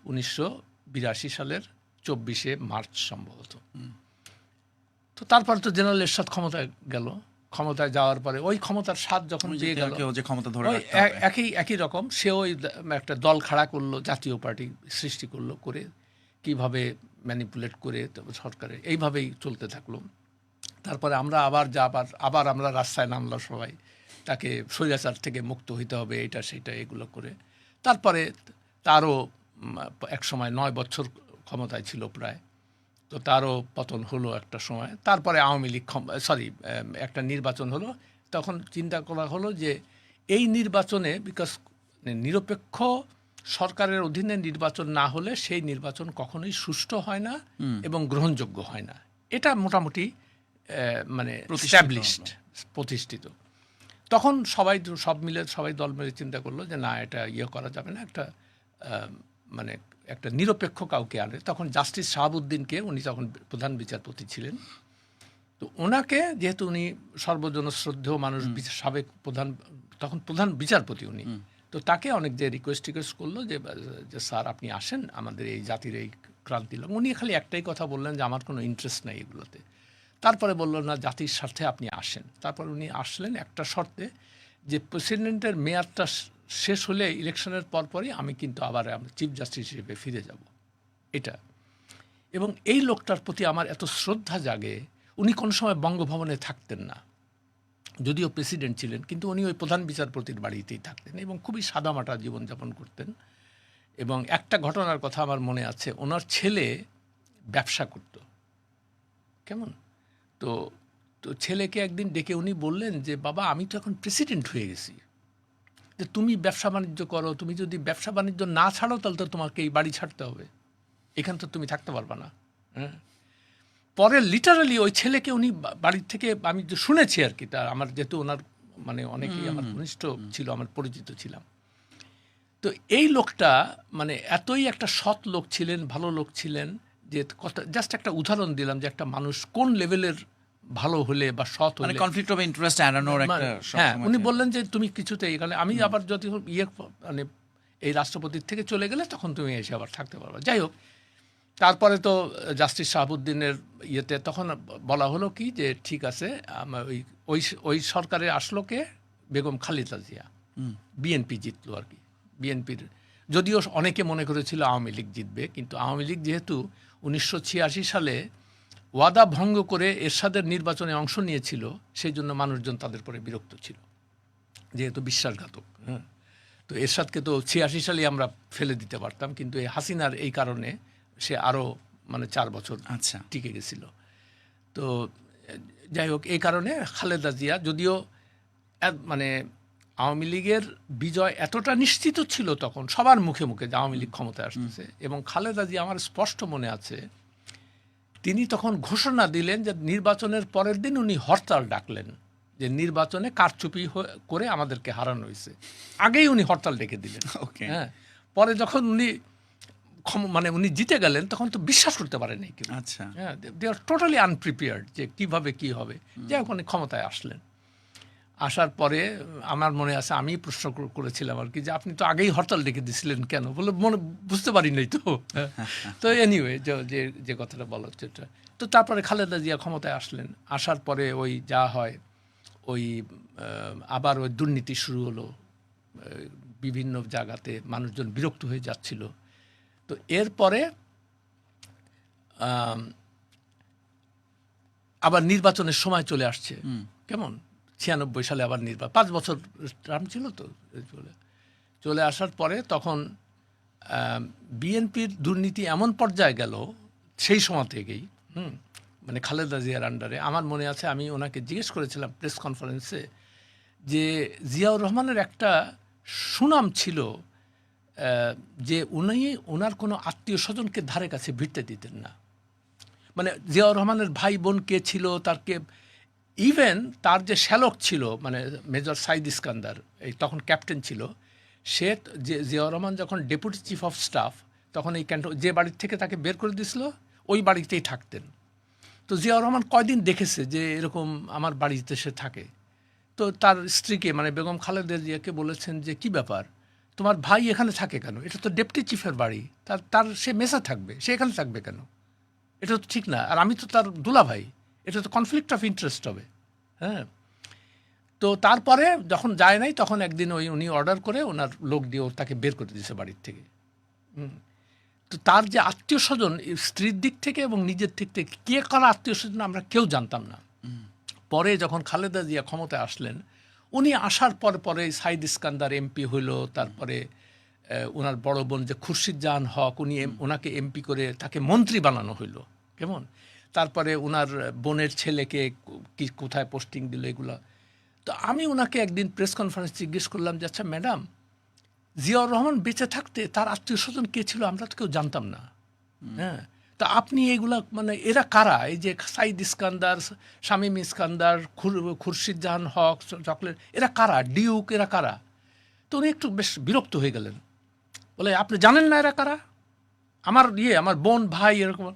Speaker 2: 1982 সালের 24শে মার্চ সম্ভবত। তো তারপর তো জেনারেল এরশাদ ক্ষমতায় গেল, ক্ষমতায় যাওয়ার পরে ওই ক্ষমতার স্বাদ যখন পেয়ে গেল, একই রকম সেও একটা দল খাড়া করলো, জাতীয় পার্টি সৃষ্টি করলো, করে কিভাবে ম্যানিপুলেট করে সরকারে এইভাবেই চলতে থাকলো। তারপরে আমরা আবার আমরা রাস্তায় নামলাম সবাই, তাকে স্বৈরাচার থেকে মুক্ত হইতে হবে, এটা সেটা এগুলো করে। তারপরে তারও এক সময় 9 বছর ক্ষমতায় ছিল প্রায়, তো তারও পতন হলো একটা সময়। তারপরে আওয়ামী লীগ একটা নির্বাচন হলো। তখন চিন্তা করা হলো যে এই নির্বাচনে বিকজ নিরপেক্ষ সরকারের অধীনে নির্বাচন না হলে সেই নির্বাচন কখনোই সুষ্ঠু হয় না এবং গ্রহণযোগ্য হয় না। এটা মোটামুটি মানে প্রতিষ্ঠিত। তখন সবাই দল মিলে চিন্তা করলো যে না, এটা করা যাবে না, একটা মানে একটা নিরপেক্ষ কাউকে আনে। তখন জাস্টিস শাহাবুদ্দিনকে, উনি তখন প্রধান বিচারপতি ছিলেন, তো ওনাকে, যেহেতু উনি সর্বজন শ্রদ্ধেয় মানুষ, সাবেক তখন প্রধান বিচারপতি উনি, তো তাকে অনেক যে রিকোয়েস্ট করলো যে স্যার আপনি আসেন আমাদের এই জাতির এই ক্রান্তি লগ্ন। উনি খালি একটাই কথা বললেন যে আমার কোনো ইন্টারেস্ট নাই এগুলোতে। তারপরে বলল না, জাতির স্বার্থে আপনি আসেন। তারপর উনি আসলেন একটা শর্তে, যে প্রেসিডেন্টের মেয়াদটা শেষ হলে ইলেকশনের পরপরই আমি কিন্তু আবার চিফ জাস্টিস হিসেবে ফিরে যাব, এটা। এবং এই লোকটার প্রতি আমার এত শ্রদ্ধা জাগে। উনি কোনো সময় বঙ্গভবনে থাকতেন না, যদিও প্রেসিডেন্ট ছিলেন, কিন্তু উনি ওই প্রধান বিচারপতির বাড়িতেই থাকতেন এবং খুবই সাদামাটা জীবনযাপন করতেন। এবং একটা ঘটনার কথা আমার মনে আছে, ওনার ছেলে ব্যবসা করত, কেমন, তো ছেলেকে একদিন ডেকে উনি বললেন যে বাবা, আমি তো এখন প্রেসিডেন্ট হয়ে গেছি, যে তুমি ব্যবসা বাণিজ্য করো, তুমি যদি ব্যবসা বাণিজ্য না ছাড়ো তাহলে তো তোমাকে এই বাড়ি ছাড়তে হবে, এখান তো তুমি থাকতে পারবা না। হ্যাঁ, পরে লিটারালি ওই ছেলেকে উনি বাড়ির থেকে, আমি যে শুনেছি আর কি, তার আমার যেহেতু ওনার মানে অনেকেই আমার ঘনিষ্ঠ ছিল, আমার পরিচিত ছিলাম, তো এই লোকটা মানে এতই একটা সৎ লোক ছিলেন, ভালো লোক ছিলেন, যে কথা জাস্ট একটা উদাহরণ দিলাম যে একটা মানুষ কোন লেভেলের ভালো হলে বা সৎ হলে,
Speaker 1: কনফ্লিক্ট অফ ইন্টারেস্ট এড়ানোর একটা।
Speaker 2: হ্যাঁ, উনি বললেন যে তুমি কিছুতে এখানে, আমি আবার যদি মানে এই রাষ্ট্রপতির থেকে চলে গেলে তখন তুমি এসে আবার থাকতে পারবে। যাই হোক, তারপরে তো জাস্টিস শাহাবুদ্দিনের ইয়েতে তখন বলা হলো কি যে ঠিক আছে, ওই সরকারে আসলো কে, বেগম খালেদা জিয়া, বিএনপি জিতলো আর কি। বিএনপির, যদিও অনেকে মনে করেছিল আওয়ামী লীগ জিতবে, কিন্তু আওয়ামী লীগ যেহেতু 1986 সালে ওয়াদা ভঙ্গ করে এরশাদের নির্বাচনে অংশ নিয়েছিল, সেই জন্য মানুষজন তাদের পরে বিরক্ত ছিল, যেহেতু বিশ্বাসঘাতক। হ্যাঁ, তো এরশাদকে তো 86 সালে আমরা ফেলে দিতে পারতাম, কিন্তু এই হাসিনার এই কারণে সে আরও মানে 4 বছর টিকে গেছিল। তো যাই হোক, এই কারণে খালেদা জিয়া, যদিও মানে আওয়ামী লীগের বিজয় এতটা নিশ্চিত ছিল তখন সবার মুখে মুখে যে আওয়ামী লীগ ক্ষমতায় আসতেছে, এবং খালেদা জিয়া, আমার স্পষ্ট মনে আছে, তিনি তখন ঘোষণা দিলেন যে নির্বাচনের পরের দিন উনি হরতাল ডাকলেন, যে নির্বাচনে কারচুপি করে আমাদেরকে হারানো হয়েছে। আগেই উনি হরতাল ডেকে দিলেন। হ্যাঁ, পরে যখন উনি জিতে গেলেন তখন তো বিশ্বাস করতে পারেনি কেউ।
Speaker 1: আচ্ছা,
Speaker 2: হ্যাঁ, দে আর টোটালি আনপ্রিপেয়ার্ড যে কিভাবে কি হবে। যে ওখানে ক্ষমতায় আসলেন, আসার পরে আমার মনে আছে আমি প্রশ্ন করেছিলাম আর কি, যে আপনি তো আগেই হরতাল ডেকে দিয়েছিলেন কেন, বলে বুঝতে পারি নাই তো। তো এনিওয়ে, যে কথাটা বলা হচ্ছে, তো তারপরে খালেদা জিয়া ক্ষমতায় আসলেন। আসার পরে ওই যা হয়, ওই আবার ওই দুর্নীতি শুরু হলো, বিভিন্ন জায়গাতে মানুষজন বিরক্ত হয়ে যাচ্ছিল। তো এরপরে আবার নির্বাচনের সময় চলে আসছে, কেমন 96 সালে আবার 5 বছর টার্ম ছিল, তো চলে আসার পরে তখন বিএনপির দুর্নীতি এমন পর্যায়ে গেল সেই সময় থেকেই, মানে খালেদা জিয়ার আন্ডারে। আমার মনে আছে আমি ওনাকে জিজ্ঞেস করেছিলাম প্রেস কনফারেন্সে, যে জিয়াউর রহমানের একটা সুনাম ছিল যে ওনার কোনো আত্মীয় স্বজনকে ধারে কাছে ভিড়তে দিতেন না। মানে জিয়াউর রহমানের ভাই বোন কে ছিল, ইভেন তার যে শ্যালক ছিল, মানে মেজর সাইদ ইস্কান্দার, এই তখন ক্যাপ্টেন ছিল, সে জিয়াউর রহমান যখন ডেপুটি চিফ অফ স্টাফ, তখন এই যে বাড়ির থেকে তাকে বের করে দিয়েছিল ওই বাড়িতেই থাকতেন। তো জিয়াউর রহমান কয়দিন দেখেছে যে এরকম আমার বাড়িতে সে থাকে, তো তার স্ত্রীকে, মানে বেগম খালেদা জিয়াকে বলেছেন যে কি ব্যাপার, তোমার ভাই এখানে থাকে কেন, এটা তো ডেপুটি চিফের বাড়ি, তার সে মেসে থাকবে, সে এখানে থাকবে কেন, এটা তো ঠিক না, আর আমি তো তার দুলা ভাই, এটা তো কনফ্লিক্ট অফ ইন্টারেস্ট হবে। হ্যাঁ, তো তারপরে যখন যায় নাই, তখন একদিন উনি অর্ডার করে ওনার লোক দিয়ে তাকে বের করে দিয়েছে বাড়ির থেকে। তো তার যে আত্মীয় স্বজন, স্ত্রীর দিক থেকে এবং নিজের দিক থেকে কে করা আত্মীয় স্বজন আমরা কেউ জানতাম না। পরে যখন খালেদা জিয়া ক্ষমতায় আসলেন, উনি আসার পরে সাইদ ইস্কান্দার এমপি হইল, তারপরে ওনার বড় বোন যে খুরশিদ জাহান হক, উনি ওনাকে এমপি করে তাকে মন্ত্রী বানানো হইল, কেমন? তারপরে ওনার বোনের ছেলেকে কি কোথায় পোস্টিং দিল, এগুলো। তো আমি ওনাকে একদিন প্রেস কনফারেন্স জিজ্ঞেস করলাম যে আচ্ছা ম্যাডাম, জিয়াউর রহমান বেঁচে থাকতে তার আত্মীয় স্বজন কে ছিল আমরা তো কেউ জানতাম না, হ্যাঁ। তা আপনি এগুলা মানে এরা কারা? এই যে সাইদ ইস্কান্দার, শামীম ইস্কান্দার, খুরশিদ জাহান হক, চকলেট, এরা কারা? ডিউক, এরা কারা? তো উনি একটু বেশ বিরক্ত হয়ে গেলেন, বলে আপনি জানেন না এরা কারা? আমার বোন ভাই এরকম।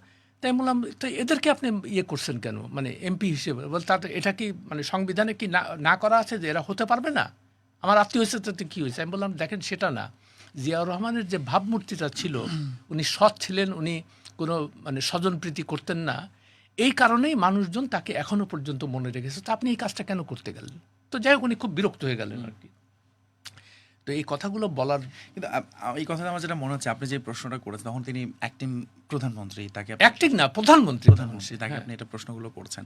Speaker 2: তাই বললাম তো এদেরকে আপনি করছেন কেন, মানে এমপি হিসেবে? বলে তাতে এটা কি মানে সংবিধানে কি না করা আছে যে এরা হতে পারবে না? আমার আত্মীয় হয়েছে তাতে কী হয়েছে? আমি বললাম দেখেন সেটা না, জিয়াউর রহমানের যে ভাবমূর্তিটা ছিল, উনি সৎ ছিলেন, উনি কোনো মানে স্বজনপ্রীতি করতেন না, এই কারণেই মানুষজন তাকে এখনো পর্যন্ত মনে রেখেছে। তো আপনি এই কাজটা কেন করতে গেলেন? তো যাই হোক উনি খুব বিরক্ত হয়ে গেলেন আর কি। তো এই কথাগুলো বলার
Speaker 1: কিন্তু এই কথাটা আমার যেটা মনে হচ্ছে, আপনি যে প্রশ্নটা করেছেন তখন তিনি অ্যাক্টিং প্রধানমন্ত্রী, তাকে
Speaker 2: অ্যাক্টিং না প্রধানমন্ত্রী
Speaker 1: তাকে আপনি এটা প্রশ্নগুলো করছেন,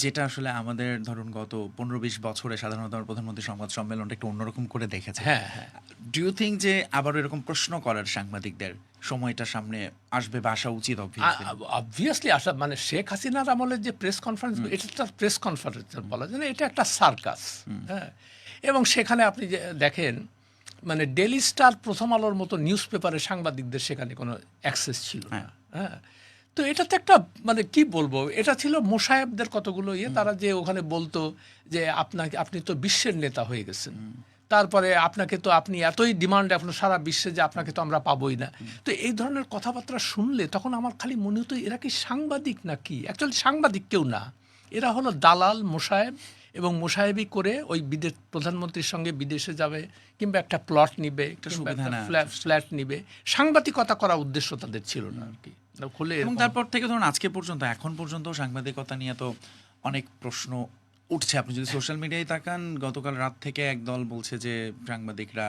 Speaker 1: যেটা আসলে আমাদের ধরুন গত 15-20 বছরে সাধারণত আমরা প্রধানমন্ত্রী সংবাদ সম্মেলনটা একটু অন্যরকম করে দেখেছি।
Speaker 2: হ্যাঁ হ্যাঁ।
Speaker 1: ডু ইউ থিঙ্ক যে আবারও এরকম প্রশ্ন করার সাংবাদিকদের সময়টা সামনে আসবে বা আসা উচিত?
Speaker 2: অবভিয়াসলি আসা, মানে শেখ হাসিনার আমলের যে প্রেস কনফারেন্স, এটা তার প্রেস কনফারেন্স বলা যায় না, এটা একটা সার্কাস, হ্যাঁ। এবং সেখানে আপনি যে দেখেন, মানে ডেইলি স্টার, প্রথম আলোর মতো নিউজ পেপারে সাংবাদিকদের সেখানে কোনো অ্যাক্সেস ছিল না, হ্যাঁ। তো এটাতে একটা মানে কি বলবো, এটা ছিল মোশায়েবদের কতগুলো তারা যে ওখানে বলতো যে আপনি তো বিশ্বের নেতা হয়ে গেছেন, তারপরে আপনি এতই ডিমান্ড এখন সারা বিশ্বে যে আপনাকে তো আমরা পাবোই না। তো এই ধরনের কথাবার্তা শুনলে তখন আমার খালি মনে হতো এরা কি সাংবাদিক নাকি? অ্যাকচুয়ালি সাংবাদিক কেউ না, এরা হলো দালাল, মোশায়েব, এবং মোশায়েবি করে ওই প্রধানমন্ত্রীর সঙ্গে বিদেশে যাবে, কিংবা একটা প্লট নিবে, কিংবা একটা ফ্ল্যাট নিবে। সাংবাদিকতা করা উদ্দেশ্য তাদের ছিল না আর কি।
Speaker 1: এবং তারপর থেকে ধরুন আজকে পর্যন্ত, এখন পর্যন্ত সাংবাদিকতা নিয়ে তো অনেক প্রশ্ন উঠছে। আপনি যদি সোশ্যাল মিডিয়ায় তাকান, গতকাল রাত থেকে একদল বলছে যে সাংবাদিকরা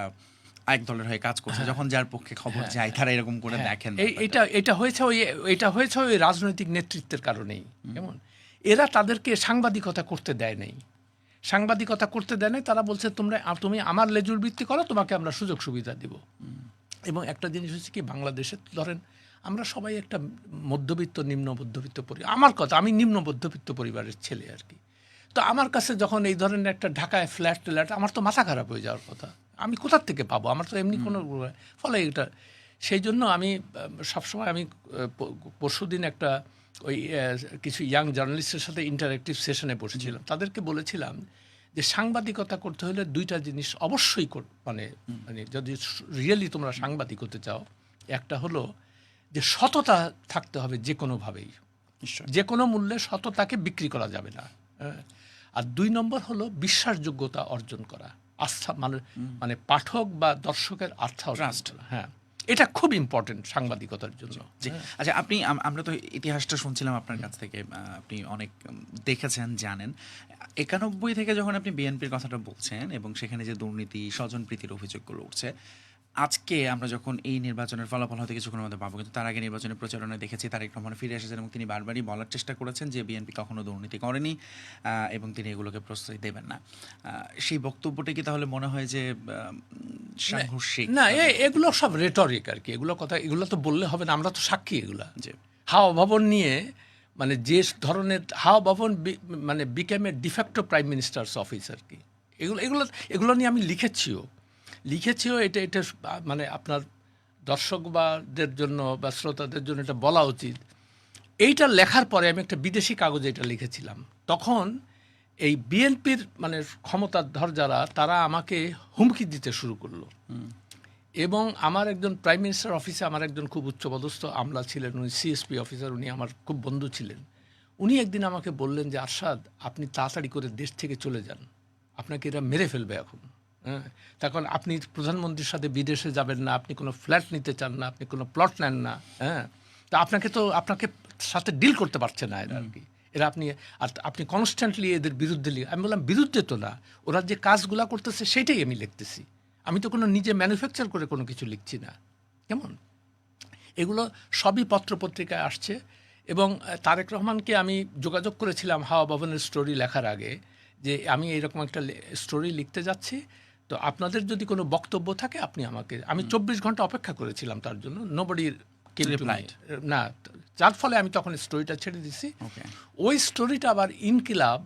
Speaker 1: এক দলের হয়ে কাজ করছে, যখন যার পক্ষে খবর যায় তারা এরকম করে দেখেন।
Speaker 2: এটা হয়েছে ওই রাজনৈতিক নেতৃত্বের কারণেই। কেমন এরা তাদেরকে সাংবাদিকতা করতে দেয় নাই, তারা বলছে তুমি আমার লেজুর ভিত্তি করো, তোমাকে আমরা সুযোগ সুবিধা দিব। এবং একটা জিনিস হচ্ছে কি, বাংলাদেশে ধরেন আমরা সবাই একটা মধ্যবিত্ত, নিম্ন মধ্যবিত্ত আমি নিম্ন মধ্যবিত্ত পরিবারের ছেলে আর কি। তো আমার কাছে যখন এই ধরনের একটা ঢাকায় ফ্ল্যাট, আমার তো মাথা খারাপ হয়ে যাওয়ার কথা। আমি কোথার থেকে পাবো? আমার তো এমনি কোনো ফলে এটা, সেই জন্য আমি সবসময় পরশুদিন একটা ওই কিছু ইয়াং জার্নালিস্টের সাথে ইন্টারেক্টিভ সেশনে বসেছিলাম, তাদেরকে বলেছিলাম যে সাংবাদিকতা করতে হলে দুইটা জিনিস অবশ্যই মানে যদি রিয়েলি তোমরা সাংবাদিক হতে চাও, একটা হলো যে সততা থাকতে হবে, যে কোনোভাবেই, যে কোনো মূল্যে সততাকে বিক্রি করা যাবে না। আর 2 নম্বর হলো বিশ্বাসযোগ্যতা অর্জন করা, আস্থা, মানে পাঠক বা দর্শকের আস্থা অর্জন করা। হ্যাঁ, এটা খুব ইম্পর্টেন্ট সাংবাদিকতার জন্য।
Speaker 1: আচ্ছা, আমরা তো ইতিহাসটা শুনছিলাম আপনার কাছ থেকে, আপনি অনেক দেখেছেন, জানেন। 91 থেকে যখন আপনি বিএনপির কথাটা বলছেন এবং সেখানে যে দুর্নীতি, স্বজনপ্রীতির অভিযোগগুলো উঠছে, আজকে আমরা যখন এই নির্বাচনের ফলাফল হয়তো কিছুক্ষণের মধ্যে পাবো, কিন্তু তার আগে নির্বাচনের প্রচারণায় দেখেছি তারেক রহমান ফিরে এসেছেন এবং তিনি বারবারই বলার চেষ্টা করেছেন যে বিএনপি কখনো দুর্নীতি করেনি এবং তিনি এগুলোকে প্রশ্রয় দেবেন না। সেই বক্তব্যটা কি তাহলে মনে হয় যে সাংঘর্ষিক?
Speaker 2: না, এগুলো সব রেটরিক আর কি, এগুলো তো বললে হবে না, আমরা তো সাক্ষী। এগুলা হাওয়া ভবন নিয়ে, মানে যে ধরনের হাওয়া ভবন মানে বিকেম এ ডিফ্যাক্টো প্রাইম মিনিস্টার্স অফিস আর কি। এগুলো নিয়ে আমি লিখেছিও। এটা মানে আপনার দর্শকদের জন্য বা শ্রোতাদের জন্য এটা বলা উচিত। এইটা লেখার পরে আমি একটা বিদেশি কাগজে এটা লিখেছিলাম, তখন এই বিএনপির মানে ক্ষমতাধর যারা, তারা আমাকে হুমকি দিতে শুরু করলো। এবং আমার একজন প্রাইম মিনিস্টার অফিসে আমার একজন খুব উচ্চপদস্থ আমলা ছিলেন, উনি সিএসপি অফিসার, উনি আমার খুব বন্ধু ছিলেন। উনি একদিন আমাকে বললেন যে আরশাদ, আপনি তাড়াতাড়ি করে দেশ থেকে চলে যান, আপনাকে এরা মেরে ফেলবে এখন। হ্যাঁ, তখন আপনি প্রধানমন্ত্রীর সাথে বিদেশে যাবেন না, আপনি কোনো ফ্ল্যাট নিতে চান না, আপনি কোনো প্লট নেন না। হ্যাঁ, তা আপনাকে সাথে ডিল করতে পারছে না এরা আর কি। আপনি কনস্ট্যান্টলি এদের বিরুদ্ধে আমি বললাম বিরুদ্ধে তো না, ওরা যে কাজগুলা করতেছে সেটাই আমি লিখতেছি, আমি তো কোনো নিজে ম্যানুফ্যাকচার করে কোনো কিছু লিখছি না। কেমন এগুলো সবই পত্রপত্রিকায় আসছে। এবং তারেক রহমানকে আমি যোগাযোগ করেছিলাম হাওয়া ভবনের স্টোরি লেখার আগে, যে আমি এইরকম একটা স্টোরি লিখতে যাচ্ছি, তো আপনাদের যদি কোনো বক্তব্য থাকে আপনি আমাকে, আমি 24 ঘন্টা অপেক্ষা করেছিলাম তার জন্য, নোবডি
Speaker 1: Replied.
Speaker 2: না, যার ফলে আমি তখন স্টোরিটা ছেড়ে দিছি।
Speaker 1: ওকে,
Speaker 2: ওই স্টোরিটা আবার ইনকিলাব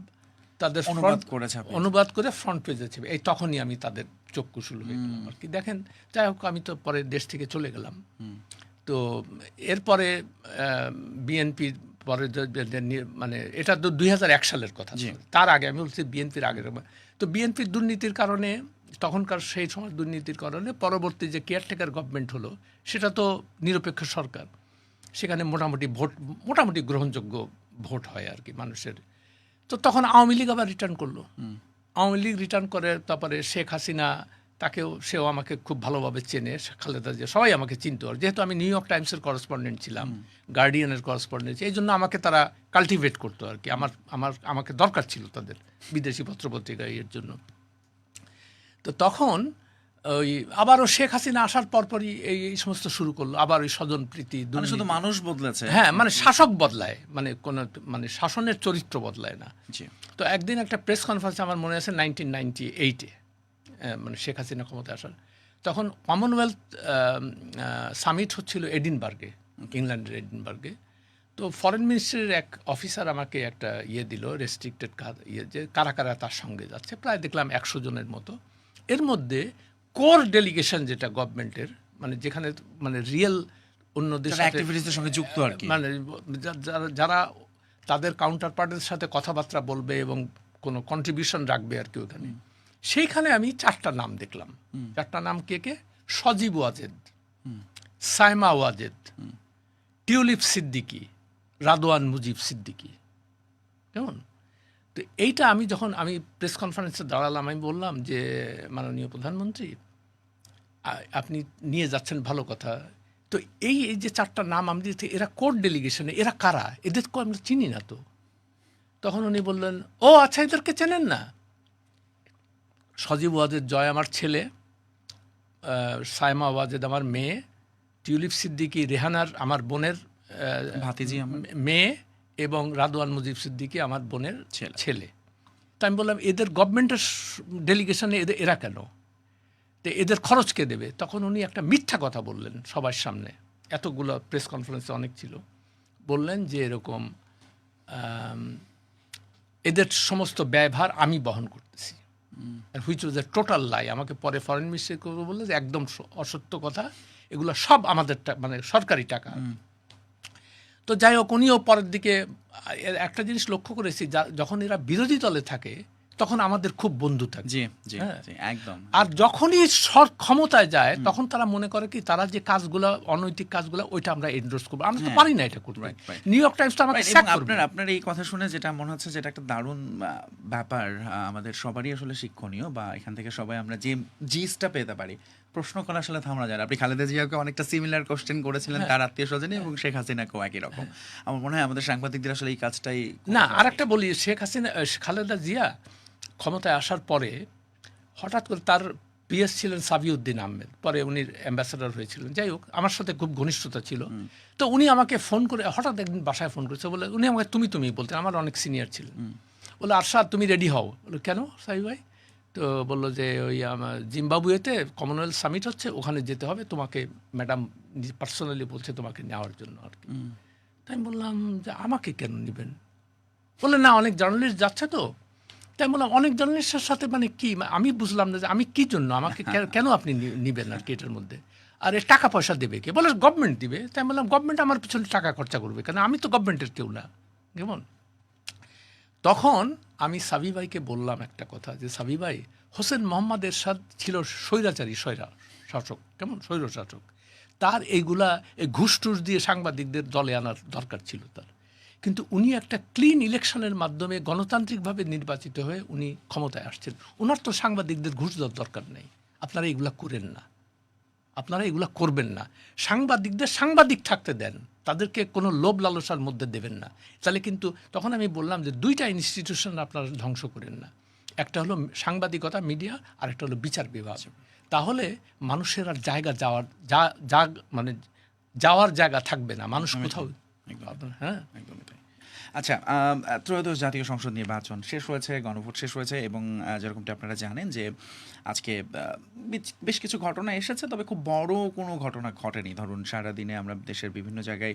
Speaker 2: তাদের
Speaker 1: অনুবাদ করে ছাপিয়েছে।
Speaker 2: অনুবাদ করে ফ্রন্ট পেজে ছিল। এই তখনই আমি তাদের চক্ষু শুরু হয়ে গেলাম আর কি। দেখেন, যাই হোক, আমি তো পরে দেশ থেকে চলে গেলাম। তো এরপরে বিএনপির পরে মানে এটা তো 2001 সালের কথা, তার আগে আমি বলছি বিএনপির আগের। তো বিএনপির দুর্নীতির কারণে, তখনকার সেই সময় দুর্নীতির কারণে পরবর্তী যে কেয়ারটেকার গভর্নমেন্ট হলো, সেটা তো নিরপেক্ষ সরকার, সেখানে মোটামুটি গ্রহণযোগ্য ভোট হয় আর কি মানুষের। তো তখন আওয়ামী লীগ আবার রিটার্ন করলো। আওয়ামী লীগ রিটার্ন করে, তারপরে শেখ হাসিনা, সেও আমাকে খুব ভালোভাবে চেনে, খালেদা জিয়া, সবাই আমাকে চিনতো। আর যেহেতু আমি নিউ ইয়র্ক টাইমসের করেসপন্ডেন্ট ছিলাম, গার্ডিয়ানের করেসপন্ডেন্ট, এই জন্য আমাকে তারা কাল্টিভেট করতো আর কি। আমাকে দরকার ছিল তাদের বিদেশি পত্রপত্রিকা এর জন্য। তো তখন ওই আবারও শেখ হাসিনা আসার পরপরই এই সমস্ত শুরু করলো, আবার ওই স্বজনপ্রীতি,
Speaker 1: মানে শুধু মানুষ বদলেছে।
Speaker 2: হ্যাঁ, মানে শাসক বদলায়, মানে কোন মানে শাসনের চরিত্র বদলায় না। তো একদিন একটা প্রেস কনফারেন্সে, আমার মনে আছে 1998-এ, মানে শেখ হাসিনা ক্ষমতায় আসার, তখন কমনওয়েলথ সামিট হচ্ছিল এডিনবার্গে, ইংল্যান্ডের এডিনবার্গে। তো ফরেন মিনিস্ট্রির এক অফিসার আমাকে একটা দিল, রেস্ট্রিক্টেড যে কারা কারা তার সঙ্গে যাচ্ছে। প্রায় দেখলাম 100 জনের মতো। এর মধ্যে কোর ডেলিগেশন যেটা গভর্নমেন্টের, মানে যেখানে মানে রিয়েল অন্যদের
Speaker 1: অ্যাক্টিভিটিসের সঙ্গে যুক্ত আর কি,
Speaker 2: মানে যারা তাদের কাউন্টার পার্টের সাথে কথাবার্তা বলবে এবং কোনো কন্ট্রিবিউশন রাখবে আর কি ওখানে, সেইখানে আমি 4টা নাম দেখলাম। 4টা নাম কে কে? Sajeeb Wazed, Saima Wazed, tulip Siddiqui, Radwan Mujib Siddiqui. কেমন? তো এইটা যখন আমি প্রেস কনফারেন্সে দাঁড়ালাম, আমি বললাম যে মাননীয় প্রধানমন্ত্রী, আপনি নিয়ে যাচ্ছেন ভালো কথা, তো এই যে 4টা নাম আমি দিতে, এরা কোর্ট ডেলিগেশনে, এরা কারা? এদের তো আমরা চিনি না। তো তখন উনি বললেন, ও আচ্ছা, এদেরকে চেনেন না? সজীব ওয়াজেদ জয় আমার ছেলে, সাইমা ওয়াজেদ আমার মেয়ে, টিউলিপ সিদ্দিকী রেহানার আমার বোনের
Speaker 1: ভাতিজি
Speaker 2: মেয়ে, এবং রাদওয়ান মুজিব সিদ্দিকী আমার বোনের ছেলে। তো আমি বললাম, এদের গভর্নমেন্টের ডেলিগেশনে এরা কেন? তো এদের খরচ কে দেবে? তখন উনি একটা মিথ্যা কথা বললেন সবার সামনে, এতগুলো প্রেস কনফারেন্সে অনেক ছিল। বললেন যে এরকম এদের সমস্ত ব্যয়ভার আমি বহন করতেছি, হুইচ ওয়াজ এ টোটাল লাই। আমাকে পরে ফরেন মিনিস্টার বললো যে একদম অসত্য কথা, এগুলো সব আমাদের মানে সরকারি টাকা। তো যাই হোক, উনিও পরের দিকে একটা জিনিস লক্ষ্য করেছি, যখন এরা বিরোধী দলে থাকে তখন আমাদের খুব বন্ধু থাকে,
Speaker 1: একদম।
Speaker 2: আর যখনই ক্ষমতায় যায় তখন তারা মনে করে কি, তারা যে কাজগুলো, অনৈতিক কাজগুলো, ওইটা আমরা এন্ডোর্স করবো, আমরা তো পারি না এটা করতে। নিউ ইয়র্ক টাইমস তো আমাকে স্যাক করবে।
Speaker 1: আপনার এই কথা শুনে যেটা মনে হচ্ছে, যেটা একটা দারুণ ব্যাপার, আমাদের সবারই আসলে শিক্ষণীয়, বা এখান থেকে সবাই আমরা যে জিসটা পেতে পারি। প্রশ্ন করা আসলে থামা যায় না। আপনি খালেদা জিয়াকে অনেকটা সিমিলার কোশ্চেন করেছিলেন, তার আত্মীয় স্বজনে, এবং শেখ হাসিনাকেও একই রকম। আমার মনে হয় আমাদের সাংবাদিকদের আসলে এই কাজটাই
Speaker 2: না। আর একটা বলি, শেখ হাসিনা, খালেদা জিয়া ক্ষমতায় আসার পরে হঠাৎ করে, তার পিএস ছিলেন সাবিউদ্দিন আহমেদ, পরে উনি অ্যাম্বাসেডর হয়েছিলেন। যাই হোক, আমার সাথে খুব ঘনিষ্ঠতা ছিল। তো উনি আমাকে ফোন করে, হঠাৎ একদিন বাসায় ফোন করেছে, বলে, উনি আমাকে তুমি বলতেন, আমার অনেক সিনিয়র ছিলেন। বলে, আরশাদ তুমি রেডি হও। বলে, কেন সাবি ভাই? তো বললো যে ওই আমার জিম্বাবুয়েতে কমনওয়েলথ সামিট হচ্ছে, ওখানে যেতে হবে, তোমাকে ম্যাডাম পার্সোনালি বলছে তোমাকে নেওয়ার জন্য আর কি। তাই আমি বললাম যে আমাকে কেন নেবেন? বললে, না, অনেক জার্নালিস্ট যাচ্ছে তো। তাই বললাম, অনেক জার্নালিস্টের সাথে মানে কি? আমি বুঝলাম না যে আমি কি জন্য, আমাকে কেন আপনি নিবেন আর কি এটার মধ্যে? আর এর টাকা পয়সা দেবে কে? বলে, গভর্নমেন্ট দিবে। তাই বললাম, গভর্নমেন্ট আমার পিছনে টাকা খরচা করবে কেন? আমি তো গভর্নমেন্টের কেউ না। কেমন? তখন আমি সাবি ভাইকে বললাম একটা কথা, যে সাবি ভাই, হোসেন মোহাম্মদ এরশাদ ছিল স্বৈরাচারী শাসক, কেমন স্বৈর শাসক। তার এই ঘুষ টুস দিয়ে সাংবাদিকদের দলে আনার দরকার ছিল তার। কিন্তু উনি একটা ক্লিন ইলেকশনের মাধ্যমে গণতান্ত্রিকভাবে নির্বাচিত হয়ে উনি ক্ষমতায় আসছেন। ওনার তো সাংবাদিকদের ঘুষ দেওয়ার দরকার নেই। আপনারা এগুলা করেন না, আপনারা এগুলা করবেন না। সাংবাদিকদের সাংবাদিক থাকতে দেন, তাদেরকে কোনো লোভ লালসার মধ্যে দেবেন না। তাহলে কিন্তু তখন আমি বললাম যে 2টা ইনস্টিটিউশন আপনারা ধ্বংস করেন না, একটা হলো সাংবাদিকতা, মিডিয়া, আর একটা হলো বিচার বিভাগ। তাহলে মানুষের আর যাওয়ার জায়গা থাকবে না, মানুষ কোথাও। হ্যাঁ,
Speaker 1: একদমই তাই। আচ্ছা, ত্রয়োদশ জাতীয় সংসদ নির্বাচন শেষ হয়েছে, গণভোট শেষ হয়েছে এবং যেরকমটা আপনারা জানেন যে আজকে বেশ কিছু ঘটনা এসেছে, তবে খুব বড় কোনো ঘটনা ঘটেনি। ধরুন সারাদিনে আমরা দেশের বিভিন্ন জায়গায়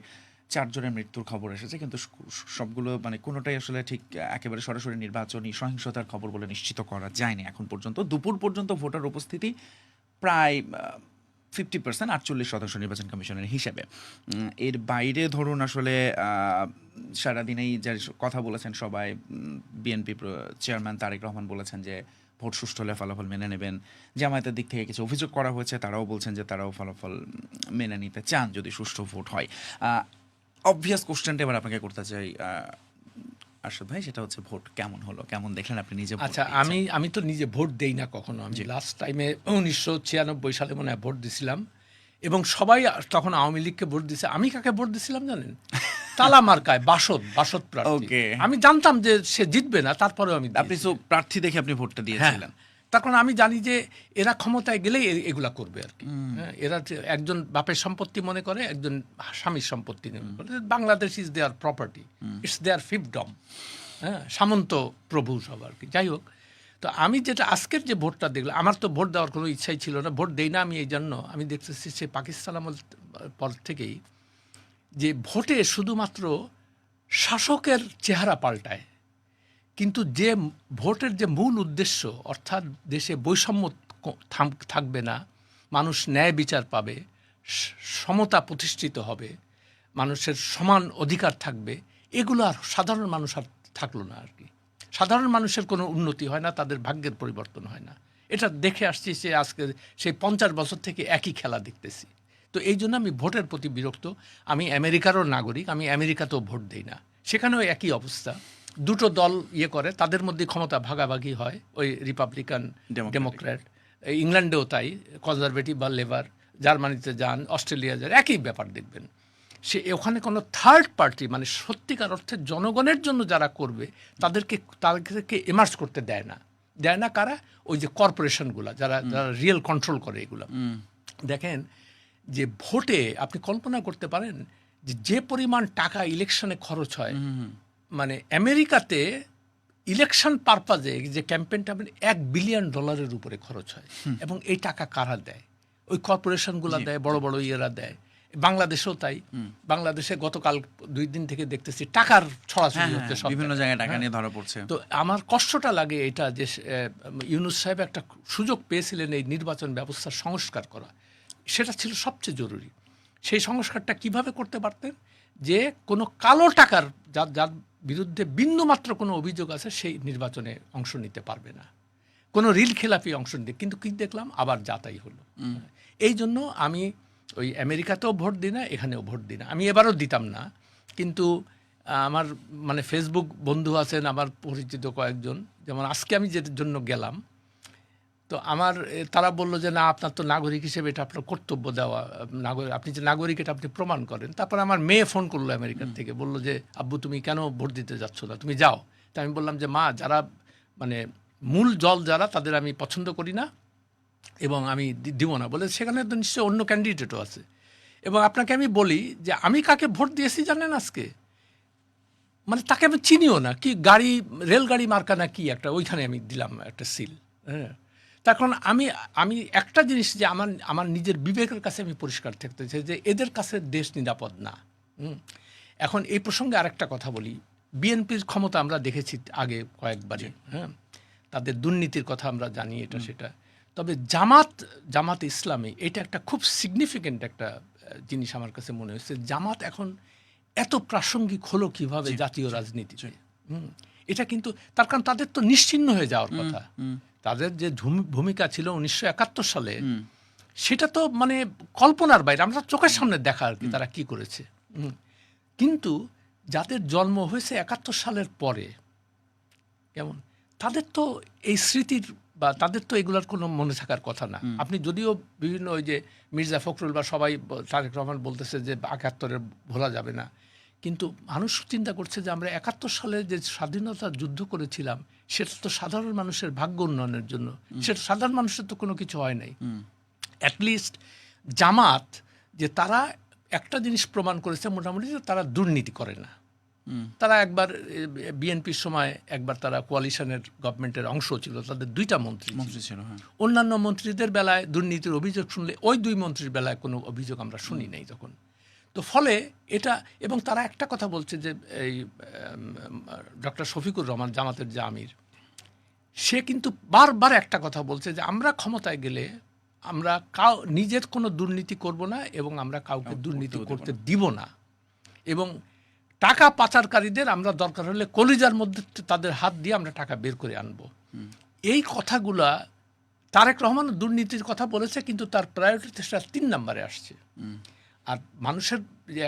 Speaker 1: ৪ জনের মৃত্যুর খবর এসেছে, কিন্তু সবগুলো মানে কোনোটাই আসলে ঠিক একেবারে সরাসরি নির্বাচনী সহিংসতার খবর বলে নিশ্চিত করা যায়নি এখন পর্যন্ত। দুপুর পর্যন্ত ভোটার উপস্থিতি প্রায় 50%, 48% নির্বাচন কমিশনের হিসেবে। এর বাইরে ধরুন আসলে সারাদিনেই যে কথা বলেছেন সবাই, বিএনপি চেয়ারম্যান তারেক রহমান বলেছেন যে ভোট সুষ্ঠু হলে ফলাফল মেনে নেবেন। জামায়াতের দিক থেকে কিছু অভিযোগ করা হয়েছে, তারাও বলছেন যে তারাও ফলাফল মেনে নিতে চান যদি সুষ্ঠু ভোট হয়। অবভিয়াস কোশ্চেনটা এবার আপনাকে করতে চাই আরশাদ ভাই, সেটা হচ্ছে ভোট কেমন হলো, কেমন দেখলেন আপনি নিজে?
Speaker 2: আচ্ছা, আমি তো নিজে ভোট দেই না কখনো। আমি লাস্ট টাইমে 1996 সালে মনে হয় ভোট দিছিলাম, এবং সবাই তখন আওয়ামী লীগকে ভোট দিছে। আমি কাকে ভোট দিছিলাম জানেন? তালা মার্কায় বাসদ প্রার্থী। আমি জানতাম যে সে জিতবে না, তারপরেও আমি
Speaker 1: আপনি তো প্রার্থী দেখে আপনি ভোটটা দিয়েছিলেন।
Speaker 2: তার কারণ আমি জানি যে এরা ক্ষমতায় গেলেই এগুলা করবে আর কি। এরা একজন বাপের সম্পত্তি মনে করে, একজন স্বামীর সম্পত্তি মনে করে। Bangladesh is their property, it's their fiefdom. হ্যাঁ, সামন্ত প্রভু সব আর কি। যাই হোক, তো আমি যেটা আজকের যে ভোটটা দেখলাম, আমার তো ভোট দেওয়ার কোনো ইচ্ছাই ছিল না, ভোট দেই না আমি। এই জন্য আমি দেখতেছি সে পাকিস্তান আমল পর থেকেই যে ভোটে শুধুমাত্র শাসকের চেহারা পাল্টায়, কিন্তু যে ভোটের যে মূল উদ্দেশ্য, অর্থাৎ দেশে বৈষম্য থাকবে না, মানুষ ন্যায় বিচার পাবে, সমতা প্রতিষ্ঠিত হবে, মানুষের সমান অধিকার থাকবে, এগুলো আর সাধারণ মানুষ আর থাকলো না আর কি। সাধারণ মানুষের কোনো উন্নতি হয় না, তাদের ভাগ্যের পরিবর্তন হয় না। এটা দেখে আসছি যে আজকে সেই 50 বছর থেকে একই খেলা দেখতেছি। তো এই জন্য আমি ভোটের প্রতি বিরক্ত। আমি আমেরিকারও নাগরিক, আমি আমেরিকাতেও ভোট দিই না, সেখানেও একই অবস্থা। দুটো দল করে, তাদের মধ্যে ক্ষমতা ভাগাভাগি হয়, ওই রিপাবলিকান ডেমোক্র্যাট। ইংল্যান্ডেও তাই, কনজারভেটিভ বা লেবার। জার্মানিতে যান, অস্ট্রেলিয়া যান, একই ব্যাপার দেখবেন। সে ওখানে কোনো থার্ড পার্টি, মানে সত্যিকার অর্থে জনগণের জন্য যারা করবে তাদেরকে এমার্জ করতে দেয় না। কারা? ওই যে কর্পোরেশনগুলো, যারা রিয়েল কন্ট্রোল করে এগুলো। দেখেন যে ভোটে আপনি কল্পনা করতে পারেন যে পরিমাণ টাকা ইলেকশনে খরচ হয়। মানে আমেরিকাতে ইলেকশন পারপাজে যে ক্যাম্পেইনটা $1 বিলিয়ন উপরে খরচ হয়, এবং এই টাকা কারা দেয়? ওই কর্পোরেশনগুলো দেয়, বড় বড় ইয়েরা দেয়। বাংলাদেশেও তাই। বাংলাদেশে গতকাল 2 দিন থেকে দেখতেছি টাকার ছড়াছড়ি হচ্ছে, সব
Speaker 1: বিভিন্ন জায়গায় টাকা নিয়ে ধরা পড়ছে।
Speaker 2: তো আমার কষ্টটা লাগে এটা যে ইউনূস সাহেব একটা সুযোগ পেয়েছিলেন এই নির্বাচন ব্যবস্থার সংস্কার করা, সেটা ছিল সবচেয়ে জরুরি। সেই সংস্কারটা কিভাবে করতে পারতেন? যে কোনো কালো টাকার যার বিরুদ্ধে বিন্দুমাত্র কোনো অভিযোগ আছে সেই নির্বাচনে অংশ নিতে পারবে না, কোনো রিল খেলাপি অংশ নিতে। কিন্তু কি দেখলাম, আবার যাতাই হলো। এই জন্য আমি ওই আমেরিকাতেও ভোট দিই না, এখানেও ভোট দিই না। আমি এবারও দিতাম না, কিন্তু আমার মানে ফেসবুক বন্ধু আছেন, আমার পরিচিত কয়েকজন, যেমন আজকে আমি যে জন্য গেলাম, তো তারা বললো যে না, আপনার তো নাগরিক হিসেবে এটা আপনার কর্তব্য দেওয়া, আপনি যে নাগরিক এটা আপনি প্রমাণ করেন। তারপর আমার মেয়ে ফোন করলো আমেরিকার থেকে, বললো যে আব্বু তুমি কেন ভোট দিতে যাচ্ছ না, তুমি যাও। তা আমি বললাম যে মা, যারা মানে মূল জল যারা, তাদের আমি পছন্দ করি না এবং আমি দিব না। বলে সেখানে তো নিশ্চয়ই অন্য ক্যান্ডিডেটও আছে। এবং আপনাকে আমি বলি যে আমি কাকে ভোট দিয়েছি জানেন আজকে? মানে তাকে আমি চিনিও না, কি গাড়ি, রেলগাড়ি মার্কা না কি একটা, ওইখানে আমি দিলাম একটা সিল। হ্যাঁ, তার কারণ আমি একটা জিনিস যে আমার নিজের বিবেকের কাছে আমি পরিষ্কার থাকতে চাই যে এদের কাছে দেশ নিরাপদ না। এখন এই প্রসঙ্গে আরেকটা কথা বলি। বিএনপির ক্ষমতা আমরা দেখেছি আগে কয়েকবারই, হ্যাঁ, তাদের দুর্নীতির কথা আমরা জানি, এটা সেটা। তবে জামাত ইসলামী এটা একটা খুব সিগনিফিক্যান্ট একটা জিনিস আমার কাছে মনে হয়েছে। জামাত এখন এত প্রাসঙ্গিক হলো কিভাবে জাতীয় রাজনীতিতে। এটা কিন্তু তার কারণ তাদের তো নিশ্চিহ্ন হয়ে যাওয়ার কথা। তাদের যে ভূমিকা ছিল 1971 সালে, সেটা তো মানে কল্পনার বাইরে, আমরা চোখের সামনে দেখা আর কি তারা কি করেছে। কিন্তু যাদের জন্ম হয়েছে 71 সালের পরে, কেমন তাদের তো এই স্মৃতির বা তাদের তো এগুলোর কোনো মনে থাকার কথা না। আপনি যদিও বিভিন্ন ওই যে মির্জা ফখরুল বা সবাই, তারেক রহমান বলতেছে যে 71-এর ভোলা যাবে না, কিন্তু মানুষ চিন্তা করছে যে আমরা 71 সালে যে স্বাধীনতার যুদ্ধ করেছিলাম, সেটা তো সাধারণ মানুষের ভাগ্য উন্নয়নের জন্য, সেটা সাধারণ মানুষের তো কোনো কিছু হয় নাই। অ্যাটলিস্ট জামাত যে তারা একটা জিনিস প্রমাণ করেছে মোটামুটি, যে তারা দুর্নীতি করে না। তারা একবার বিএনপির সময় একবার তারা কোয়ালিশনের গভর্নমেন্টের অংশ ছিল, তাদের 2টা মন্ত্রী
Speaker 1: ছিল। হ্যাঁ,
Speaker 2: অন্যান্য মন্ত্রীদের বেলায় দুর্নীতির অভিযোগ শুনলে ওই 2 মন্ত্রীর বেলায় কোনো অভিযোগ আমরা শুনি নাই তখন। তো ফলে এটা, এবং তারা একটা কথা বলছে যে এই ডক্টর শফিকুর রহমান জামাতের যে আমির, সে কিন্তু বারবার একটা কথা বলছে যে আমরা ক্ষমতায় গেলে আমরা নিজের কোনো দুর্নীতি করব না এবং আমরা কাউকে দুর্নীতি করতে দিব না, এবং টাকা পাচারকারীদের আমরা দরকার হলে কলিজার মধ্যে তাদের হাত দিয়ে আমরা টাকা বের করে আনবো। এই কথাগুলা তারেক রহমান দুর্নীতির কথা বলেছে, কিন্তু তার প্রায়োরিটি 3 নম্বরে আসছে। আর মানুষের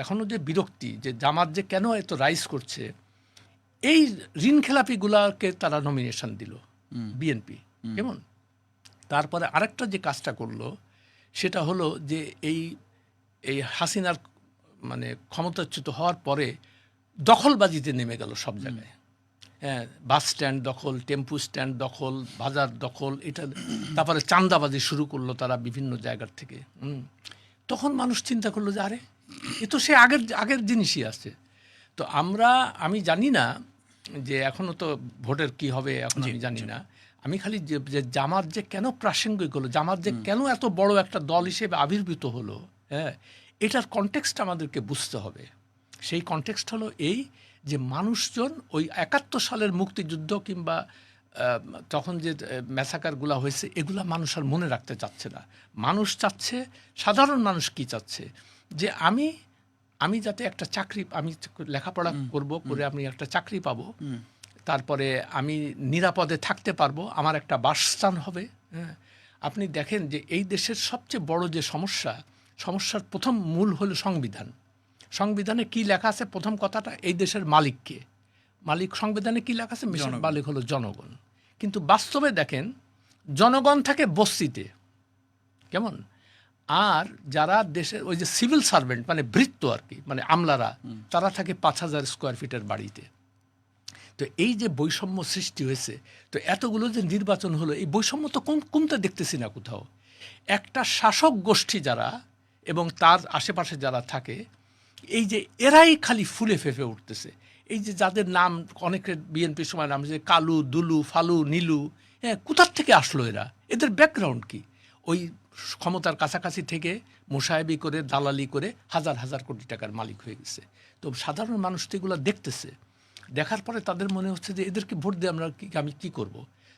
Speaker 2: এখনো যে বিরক্তি যে জামাত যে কেন এত রাইজ করছে, এই ঋণ খেলাপিগুলাকে তারা নমিনেশন দিল বিএনপি, কেমন। তারপরে আরেকটা যে কাজটা করলো সেটা হলো যে এই হাসিনার মানে ক্ষমতাচ্যুত হওয়ার পরে দখলবাজিতে নেমে গেল সব জায়গায়। হ্যাঁ, বাস স্ট্যান্ড দখল, টেম্পু স্ট্যান্ড দখল, বাজার দখল, এটা তারপরে চাঁদাবাজি শুরু করলো তারা বিভিন্ন জায়গার থেকে। তখন মানুষ চিন্তা করলো যে আরে এ তো সে আগের জিনিসই আছে। তো আমি জানি না যে এখনও তো ভোটের কি হবে এখন আমি জানি না। আমি খালি যে জামাত যে কেন প্রাসঙ্গিক হলো, জামাত যে কেন এত বড় একটা দল হিসেবে আবির্ভূত হলো, হ্যাঁ, এটার কনটেক্সট আমাদেরকে বুঝতে হবে। সেই কনটেক্সট হলো এই যে মানুষজন ওই 71 সালের মুক্তিযুদ্ধ কিংবা তখন যে ম্যাসাকারগুলো হয়েছে এগুলা মানুষ আর মনে রাখতে চাচ্ছে না। মানুষ চাচ্ছে, সাধারণ মানুষ কি চাচ্ছে, যে আমি যাতে একটা চাকরি, আমি লেখাপড়া করব, করে আমি একটা চাকরি পাবো, তারপরে আমি নিরাপদে থাকতে পারবো, আমার একটা বাসস্থান হবে। হ্যাঁ, আপনি দেখেন যে এই দেশের সবচেয়ে বড় যে সমস্যার প্রথম মূল হলো সংবিধান। সংবিধানে কি লেখা আছে, প্রথম কথাটা এই দেশের মালিককে, সংবিধানে কি লেখা আছে, মালিক হলো জনগণ। কিন্তু বাস্তবে দেখেন জনগণ থাকে বস্তিতে, কেমন, আর যারা দেশের ওই যে সিভিল সার্ভেন্ট মানে ভৃত্য আর কি, মানে আমলারা, তারা থাকে 5000 স্কোয়ার ফিটের বাড়িতে। তো এই যে বৈষম্য সৃষ্টি হয়েছে, তো এতগুলো যে নির্বাচন হলো, এই বৈষম্য তো কমতে দেখতেছি না কোথাও। একটা শাসক গোষ্ঠী যারা এবং তার আশেপাশে যারা থাকে, এই যে এরাই খালি ফুলে ফেঁপে উঠতেছে। এই যে যাদের নাম অনেকের বিএনপির সময় নাম, যে কালু, দুলু, ফালু, নীলু, হ্যাঁ, কোথার থেকে আসলো এরা, এদের ব্যাকগ্রাউন্ড কি? ওই ক্ষমতার কাছাকাছি থেকে মোসাহেবি করে, দালালি করে হাজার হাজার কোটি টাকার মালিক হয়ে গেছে। তো সাধারণ মানুষ তো এগুলো দেখতেছে, দেখার পরে তাদের মনে হচ্ছে যে এদেরকে ভোট দিয়ে আমি কি করব।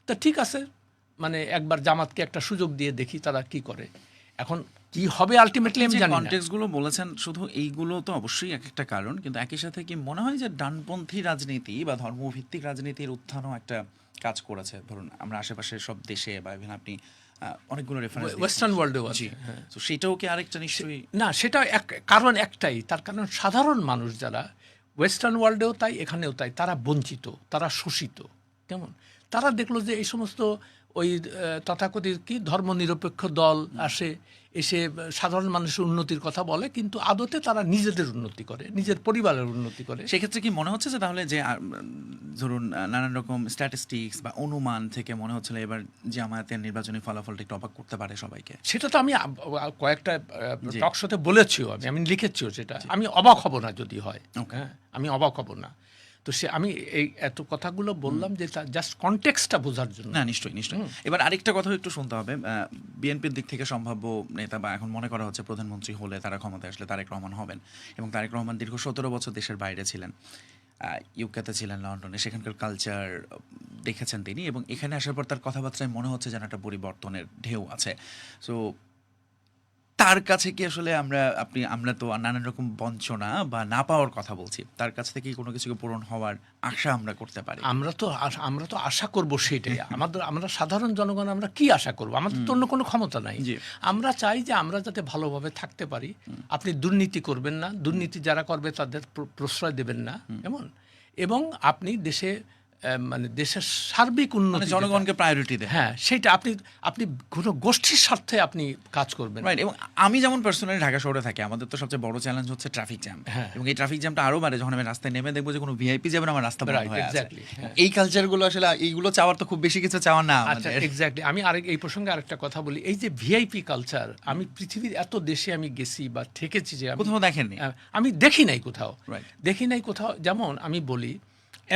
Speaker 2: তা ঠিক আছে, মানে একবার জামাতকে একটা সুযোগ দিয়ে দেখি তারা কি করে। এখন কি হবে আলটিমেটলি আমি জানি না।
Speaker 1: কনটেক্সটগুলো বলেছেন, শুধু এইগুলো তো অবশ্যই এক একটা কারণ, কিন্তু একই সাথে কি মনে হয় যে ডানপন্থী রাজনীতি বা ধর্মভিত্তিক রাজনীতির উত্থানও একটা কাজ করেছে? ধরুন আমরা আশেপাশের সব দেশে বা ইভেন আপনি অনেকগুলো রেফারেন্স
Speaker 2: ওয়েস্টার্ন ওয়ার্ল্ডেও আছে,
Speaker 1: তো সেটাও কি আরেকটা নিশ্চয়ই?
Speaker 2: না, সেটা কারণ একটাই, তার কারণ সাধারণ মানুষ যারা ওয়েস্টার্ন ওয়ার্ল্ডেও তাই, এখানেও তাই, তারা বঞ্চিত, তারা শোষিত, কেমন। তারা দেখলো যে এই সমস্ত ওই তথাকথিত কি ধর্মনিরপেক্ষ দল এসে সাধারণ মানুষের উন্নতির কথা বলে, কিন্তু আদতে তারা নিজেদের উন্নতি করে, নিজের পরিবারের উন্নতি করে।
Speaker 1: সেক্ষেত্রে কি মনে হচ্ছে যে তাহলে যে ধরুন নানান রকম স্ট্যাটিস্টিক্স বা অনুমান থেকে মনে হচ্ছিল এবার জামায়াতের নির্বাচনী ফলাফলটা একটু অবাক করতে পারে সবাইকে?
Speaker 2: সেটা তো আমি কয়েকটা টক শোতে বলেছিও, আমি লিখেছিও, সেটা আমি অবাক হব না যদি হয়। হ্যাঁ, আমি অবাক হব না। তো আমি এই এত কথাগুলো বললাম যে জাস্ট কনটেক্সটটা বোঝার জন্য।
Speaker 1: না, নিশ্চয়ই। এবার আরেকটা কথা একটু শুনতে হবে। বিএনপির দিক থেকে সম্ভাব্য নেতা বা এখন মনে করা হচ্ছে প্রধানমন্ত্রী হলে, তারা ক্ষমতায় আসলে তারেক রহমান হবেন, এবং তারেক রহমান দীর্ঘ 17 বছর দেশের বাইরে ছিলেন, ইউকেতে ছিলেন, লন্ডনে, সেখানকার কালচার দেখেছেন তিনি, এবং এখানে আসার পর তার কথাবার্তায় মনে হচ্ছে যেন একটা পরিবর্তনের ঢেউ আছে। সো তার কাছে কি আসলে আমরা তো নানান রকম বঞ্চনা বা না পাওয়ার কথা বলছি, তার কাছ থেকে কোনো কিছুকে পূরণ হওয়ার আশা আমরা করতে পারি?
Speaker 2: আমরা তো আশা করব সেটাই। আমরা সাধারণ জনগণ আমরা কি আশা করব? আমাদের তো অন্য কোনো ক্ষমতা নাই। আমরা চাই যে আমরা যাতে ভালোভাবে থাকতে পারি। আপনি দুর্নীতি করবেন না, দুর্নীতি যারা করবে তাদের প্রশ্রয় দেবেন না, এবং আপনি দেশে মানে দেশের সার্বিক
Speaker 1: মানে
Speaker 2: উন্নতি
Speaker 1: জনগণকে প্রায়োরিটি দেয়।
Speaker 2: হ্যাঁ সেইটা আপনি কোনো গোষ্ঠীর স্বার্থে আপনি কাজ করবেন।
Speaker 1: রাইট। এবং আমি যেমন পার্সোনালি ঢাকা শহরে থাকি, আমাদের তো সবচেয়ে বড় চ্যালেঞ্জ হচ্ছে ট্রাফিক জ্যাম।
Speaker 2: হ্যাঁ।
Speaker 1: এবং এই ট্রাফিক জ্যামটা আরো বাড়ে যখন আমি রাস্তায় নেমে দেখবো যে কোনো ভিআইপি যাবে না, আমার রাস্তা বন্ধ
Speaker 2: Right,
Speaker 1: হয়ে আছে।
Speaker 2: exactly, হ্যাঁ।
Speaker 1: এই কালচারগুলো আসলে এইগুলো চাওয়ার তো খুব বেশি কিছু চাওয়া না
Speaker 2: আচ্ছা
Speaker 1: আমাদের।
Speaker 2: এক্স্যাক্টলি, আমি এই প্রসঙ্গে আরেকটা কথা বলি। এই যে ভিআইপি কালচার, আমি পৃথিবীর এত দেশে আমি গেছি বা থেকেছি যে
Speaker 1: কোথাও দেখেননি?
Speaker 2: আমি দেখি নাই কোথাও,
Speaker 1: Right.
Speaker 2: দেখি নাই কোথাও। যেমন আমি বলি,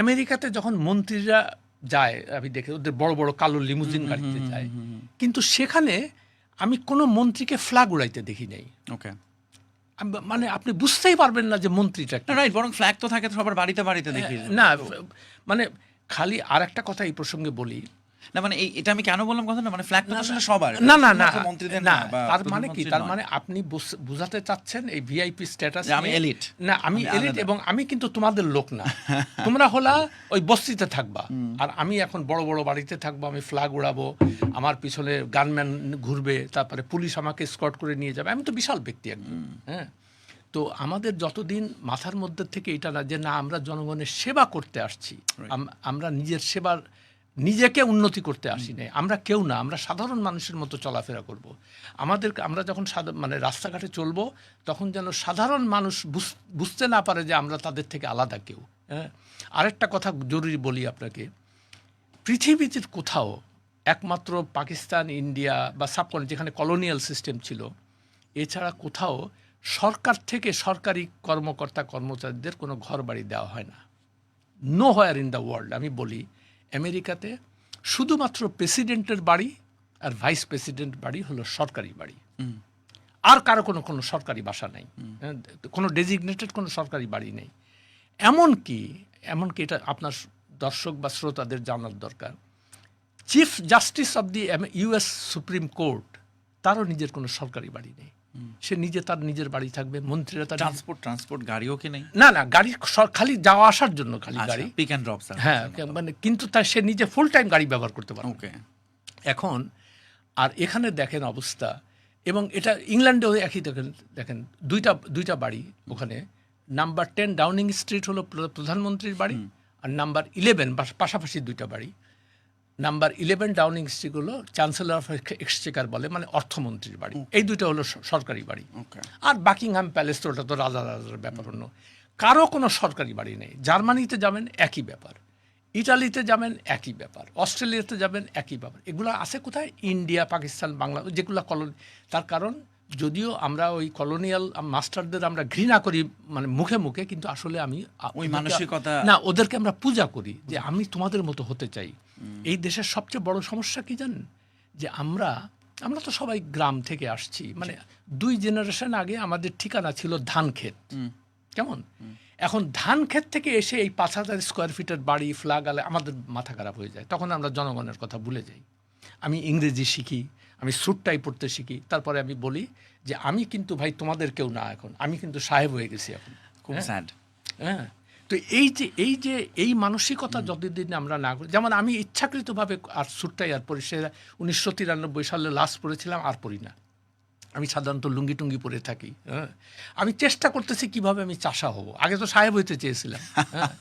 Speaker 2: আমেরিকাতে যখন মন্ত্রীরা যায়, আমি দেখি ওদের বড় বড় কালো লিমুজিন গাড়িতে যায়, কিন্তু সেখানে আমি কোনো মন্ত্রীকে ফ্ল্যাগ উড়াইতে দেখি নাই।
Speaker 1: ওকে।
Speaker 2: মানে আপনি বুঝতেই পারবেন না যে মন্ত্রীটা কি।
Speaker 1: রাইট, বরং ফ্ল্যাগ তো থাকে সবার বাড়িতে বাড়িতে দেখি।
Speaker 2: না মানে খালি আর একটা কথা এই প্রসঙ্গে বলি,
Speaker 1: না মানে এটা আমি কেন বললাম কথা না, মানে ফ্ল্যাগ তো আসলে সবার,
Speaker 2: না না না
Speaker 1: শুধুমাত্র মন্ত্রীদের
Speaker 2: না,
Speaker 1: বা
Speaker 2: তার মানে কি,
Speaker 1: প্রধানমন্ত্রীর
Speaker 2: তার
Speaker 1: নয়।
Speaker 2: মানে আপনি বুঝাতে চাচ্ছেন এই ভিআইপি স্ট্যাটাস
Speaker 1: যে আমি elite।
Speaker 2: না, আমি এলিট, এবং আমি কিন্তু তোমাদের লোক না। তোমরা হলা ওই বস্তিতে থাকবা, আর আমি এখন বড় বড় বাড়িতে থাকবো, আমি ফ্ল্যাগ উড়াবো, আমার পিছনে গানম্যান ঘুরবে, তারপরে পুলিশ আমাকে স্কর্ট করে নিয়ে যাবে, আমি তো বিশাল ব্যক্তি একজন। হ্যাঁ, তো আমাদের যতদিন মাথার মধ্যে থেকে এটা না যে না, আমরা জনগণের সেবা করতে আসছি, আমরা নিজের সেবার নিজেকে উন্নতি করতে আসি নাই, আমরা কেউ না, আমরা সাধারণ মানুষের মতো চলাফেরা করব। আমরা যখন মানে রাস্তাঘাটে চলবো, তখন যেন সাধারণ মানুষ বুঝতে না পারে যে আমরা তাদের থেকে আলাদা কেউ। হ্যাঁ, আরেকটা কথা জরুরি বলি আপনাকে, পৃথিবীতে কোথাও একমাত্র পাকিস্তান, ইন্ডিয়া বা সাবকন্টিনেন্ট যেখানে কলোনিয়াল সিস্টেম ছিল, এছাড়া কোথাও সরকার থেকে সরকারি কর্মকর্তা কর্মচারীদের কোনো ঘর বাড়ি দেওয়া হয় না। Know where in the world. আমি বলি, আমেরিকাতে শুধুমাত্র প্রেসিডেন্টের বাড়ি আর ভাইস প্রেসিডেন্ট বাড়ি হলো সরকারি বাড়ি, আর কারো কোনো সরকারি বাসা নেই, কোনো ডেজিগনেটেড কোনো সরকারি বাড়ি নেই। এমনকি এটা আপনার দর্শক বা শ্রোতাদের জানার দরকার, chief justice of the US supreme court, তারও নিজের কোনো সরকারি বাড়ি নেই। সে তার নিজের বাড়ি থাকবে, মন্ত্রীরা তার
Speaker 1: ট্রান্সপোর্ট গাড়িও কি নেই?
Speaker 2: না গাড়ি খালি যাওয়া আসার জন্য খালি গাড়ি,
Speaker 1: পিক অ্যান্ড ড্রপ।
Speaker 2: হ্যাঁ, মানে কিন্তু সে নিজে ফুল টাইম গাড়ি ব্যবহার করতে পারে।
Speaker 1: ওকে।
Speaker 2: এখন আর এখানে দেখেন অবস্থা, এবং এটা ইংল্যান্ডেও একই দেখেন দুইটা বাড়ি ওখানে। নাম্বার 10 ডাউনিং স্ট্রিট হলো প্রধানমন্ত্রীর বাড়ি, আর নাম্বার 11 পাশাপাশি দুইটা বাড়ি। নাম্বার 11 ডাউনিং স্ট্রিট হলো চ্যান্সেলর অফ এক্সচেকার বলে, মানে অর্থমন্ত্রীর বাড়ি। এই দুইটা হলো সরকারি বাড়ি। আর বাকিংহাম প্যালেস তো ওটা তো রাজার ব্যাপার, অন্য কারো কোনো সরকারি বাড়ি নেই। জার্মানিতে যাবেন একই ব্যাপার, ইটালিতে যাবেন একই ব্যাপার, অস্ট্রেলিয়াতে যাবেন একই ব্যাপার। এগুলো আছে কোথায়? ইন্ডিয়া, পাকিস্তান, বাংলা, যেগুলো কলোনি। তার কারণ যদিও আমরা ওই কলোনিয়াল মাস্টারদের আমরা ঘৃণা করি মানে মুখে মুখে, কিন্তু আসলে আমি
Speaker 1: ওই মানসিকতা
Speaker 2: না, ওদেরকে আমরা পূজা করি যে আমি তোমাদের মতো হতে চাই। এই দেশের সবচেয়ে বড় সমস্যা কি জানেন? যে আমরা তো সবাই গ্রাম থেকে আসছি, মানে 2 জেনারেশন আগে আমাদের ঠিকানা ছিল ধান ক্ষেত। কেমন? এখন ধান ক্ষেত থেকে এসে এই 5,000 স্কোয়ার ফিটের বাড়ি, ফ্ল্যাগ আলে আমাদের মাথা খারাপ হয়ে যায়। তখন আমরা জনগণের কথা ভুলে যাই। আমি ইংরেজি শিখি, আমি স্যুট টাই পড়তে শিখি, তারপরে আমি বলি যে আমি কিন্তু ভাই তোমাদের কেউ না, এখন আমি কিন্তু সাহেব হয়ে গেছি এখন।
Speaker 1: খুব স্যাড।
Speaker 2: হ্যাঁ, তো এই মানসিকতা যতদিন আমরা না করি, যেমন আমি ইচ্ছাকৃতভাবে আর স্যুটটাই আর পরি, সে 1993 সালে লাস্ট পরেছিলাম, আর পরি না। আমি সাধারণত লুঙ্গি টুঙ্গি পরে থাকি। হ্যাঁ, আমি চেষ্টা করতেছি কিভাবে আমি চাষা হব। আগে তো সাহেব হইতে চেয়েছিলাম। হ্যাঁ,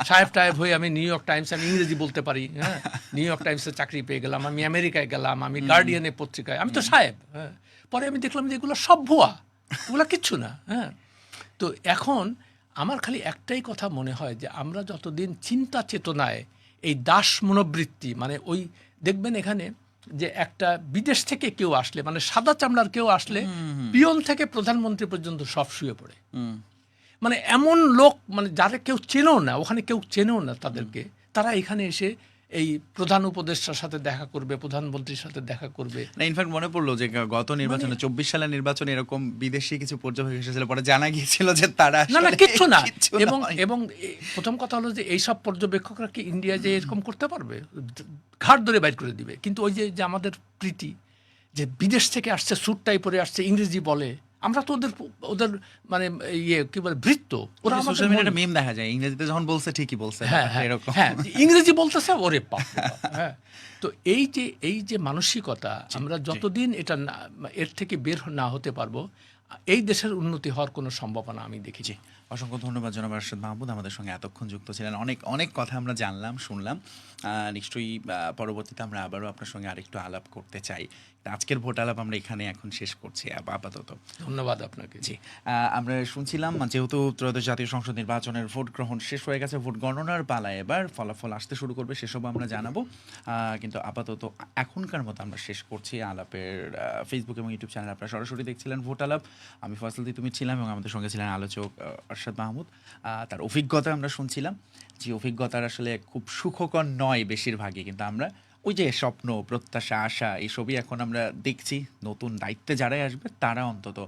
Speaker 2: সাহেব টাহেব হয়ে আমি নিউ ইয়র্ক টাইমস, আমি ইংরেজি বলতে পারি। হ্যাঁ, নিউ ইয়র্ক টাইমসে চাকরি পেয়ে গেলাম, আমি আমেরিকায় গেলাম, আমি গার্ডিয়ানের পত্রিকায়, আমি তো সাহেব। হ্যাঁ, পরে আমি দেখলাম যে এগুলো সব ভুয়া, এগুলো কিচ্ছু না। হ্যাঁ, তো এখন আমার খালি একটাই কথা মনে হয় যে আমরা যতদিন চিন্তা চেতনায় এই দাস মনোবৃত্তি, মানে ওই দেখবেন এখানে যে একটা বিদেশ থেকে কেউ আসলে, মানে সাদা চামড়ার কেউ আসলে, পিয়ন থেকে প্রধানমন্ত্রী পর্যন্ত সব শুয়ে পড়ে। মানে এমন লোক, মানে যারা কেউ চেনেও না, ওখানে কেউ চেনেও না তাদেরকে, তারা এখানে এসে এই প্রধান উপদেষ্টার সাথে দেখা করবে, প্রধানমন্ত্রীর সাথে দেখা করবে।
Speaker 1: না, ইনফ্যাক্ট মনে পড়লো যে গত নির্বাচনে 24 সালের নির্বাচনে এরকম বিদেশি কিছু পর্যবেক্ষক এসেছিল, পরে জানা গিয়েছিল যে তারা
Speaker 2: না কিচ্ছু না। এবং প্রথম কথা হলো যে এইসব পর্যবেক্ষকরা কি ইন্ডিয়া যে এরকম করতে পারবে? ঘাট ধরে বাইর করে দিবে। কিন্তু ওই যে আমাদের প্রীতি, যে বিদেশ থেকে আসছে, স্যুট টাই পরে আসছে, ইংরেজি বলে, আমরা তো ওদের মানে কি বলে বৃত্ত। ওরা
Speaker 1: সোশ্যাল মিডিয়াতে মিম দেখা যায়, ইংরেজিতে যখন বলছে ঠিকই বলছে, এরকম।
Speaker 2: হ্যাঁ, ইংরেজি বলতেছে, ওরে বাপ। হ্যাঁ, তো এই যে মানসিকতা, আমরা যতদিন এটা এর থেকে বের না হতে পারবো, এই দেশের উন্নতি হওয়ার কোনো সম্ভাবনা আমি দেখি।
Speaker 1: অসংখ্য ধন্যবাদ জনাব আরশাদ মাহমুদ, আমাদের সঙ্গে এতক্ষণ যুক্ত ছিলেন। অনেক অনেক কথা আমরা জানলাম, শুনলাম। নিশ্চয়ই পরবর্তীতে আমরা আবারও আপনার সঙ্গে আরেকটু আলাপ করতে চাই। তা আজকের ভোট আলাপ আমরা এখানে এখন শেষ করছি আপাতত।
Speaker 2: ধন্যবাদ আপনাকে।
Speaker 1: জি, আমরা শুনছিলাম যেহেতু ত্রয়োদশ জাতীয় সংসদ নির্বাচনের ভোট গ্রহণ শেষ হয়ে গেছে, ভোট গণনার পালা এবার, ফলাফল আসতে শুরু করবে, সেসবও আমরা জানাবো। কিন্তু আপাতত এখনকার মতো আমরা শেষ করছি আলাপের ফেসবুক এবং ইউটিউব চ্যানেল আপনারা সরাসরি দেখছিলেন ভোট আলাপ। আমি ফয়সাল তিতুমির ছিলাম এবং আমাদের সঙ্গে ছিলেন আলোচক আরশাদ মাহমুদ। তার অভিজ্ঞতা আমরা শুনছিলাম, যে অভিজ্ঞতার আসলে খুব সুখকর নয় বেশিরভাগই, কিন্তু আমরা ওই যে স্বপ্ন, প্রত্যাশা, আশা এসবই এখন আমরা দেখছি। নতুন দায়িত্বে যারাই আসবে তারা অন্তত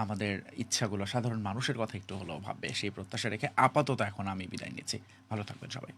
Speaker 1: আমাদের ইচ্ছাগুলো, সাধারণ মানুষের কথা একটু হলেও ভাববে, সেই প্রত্যাশা রেখে আপাতত এখন আমি বিদায় নিচ্ছি। ভালো থাকবেন সবাই।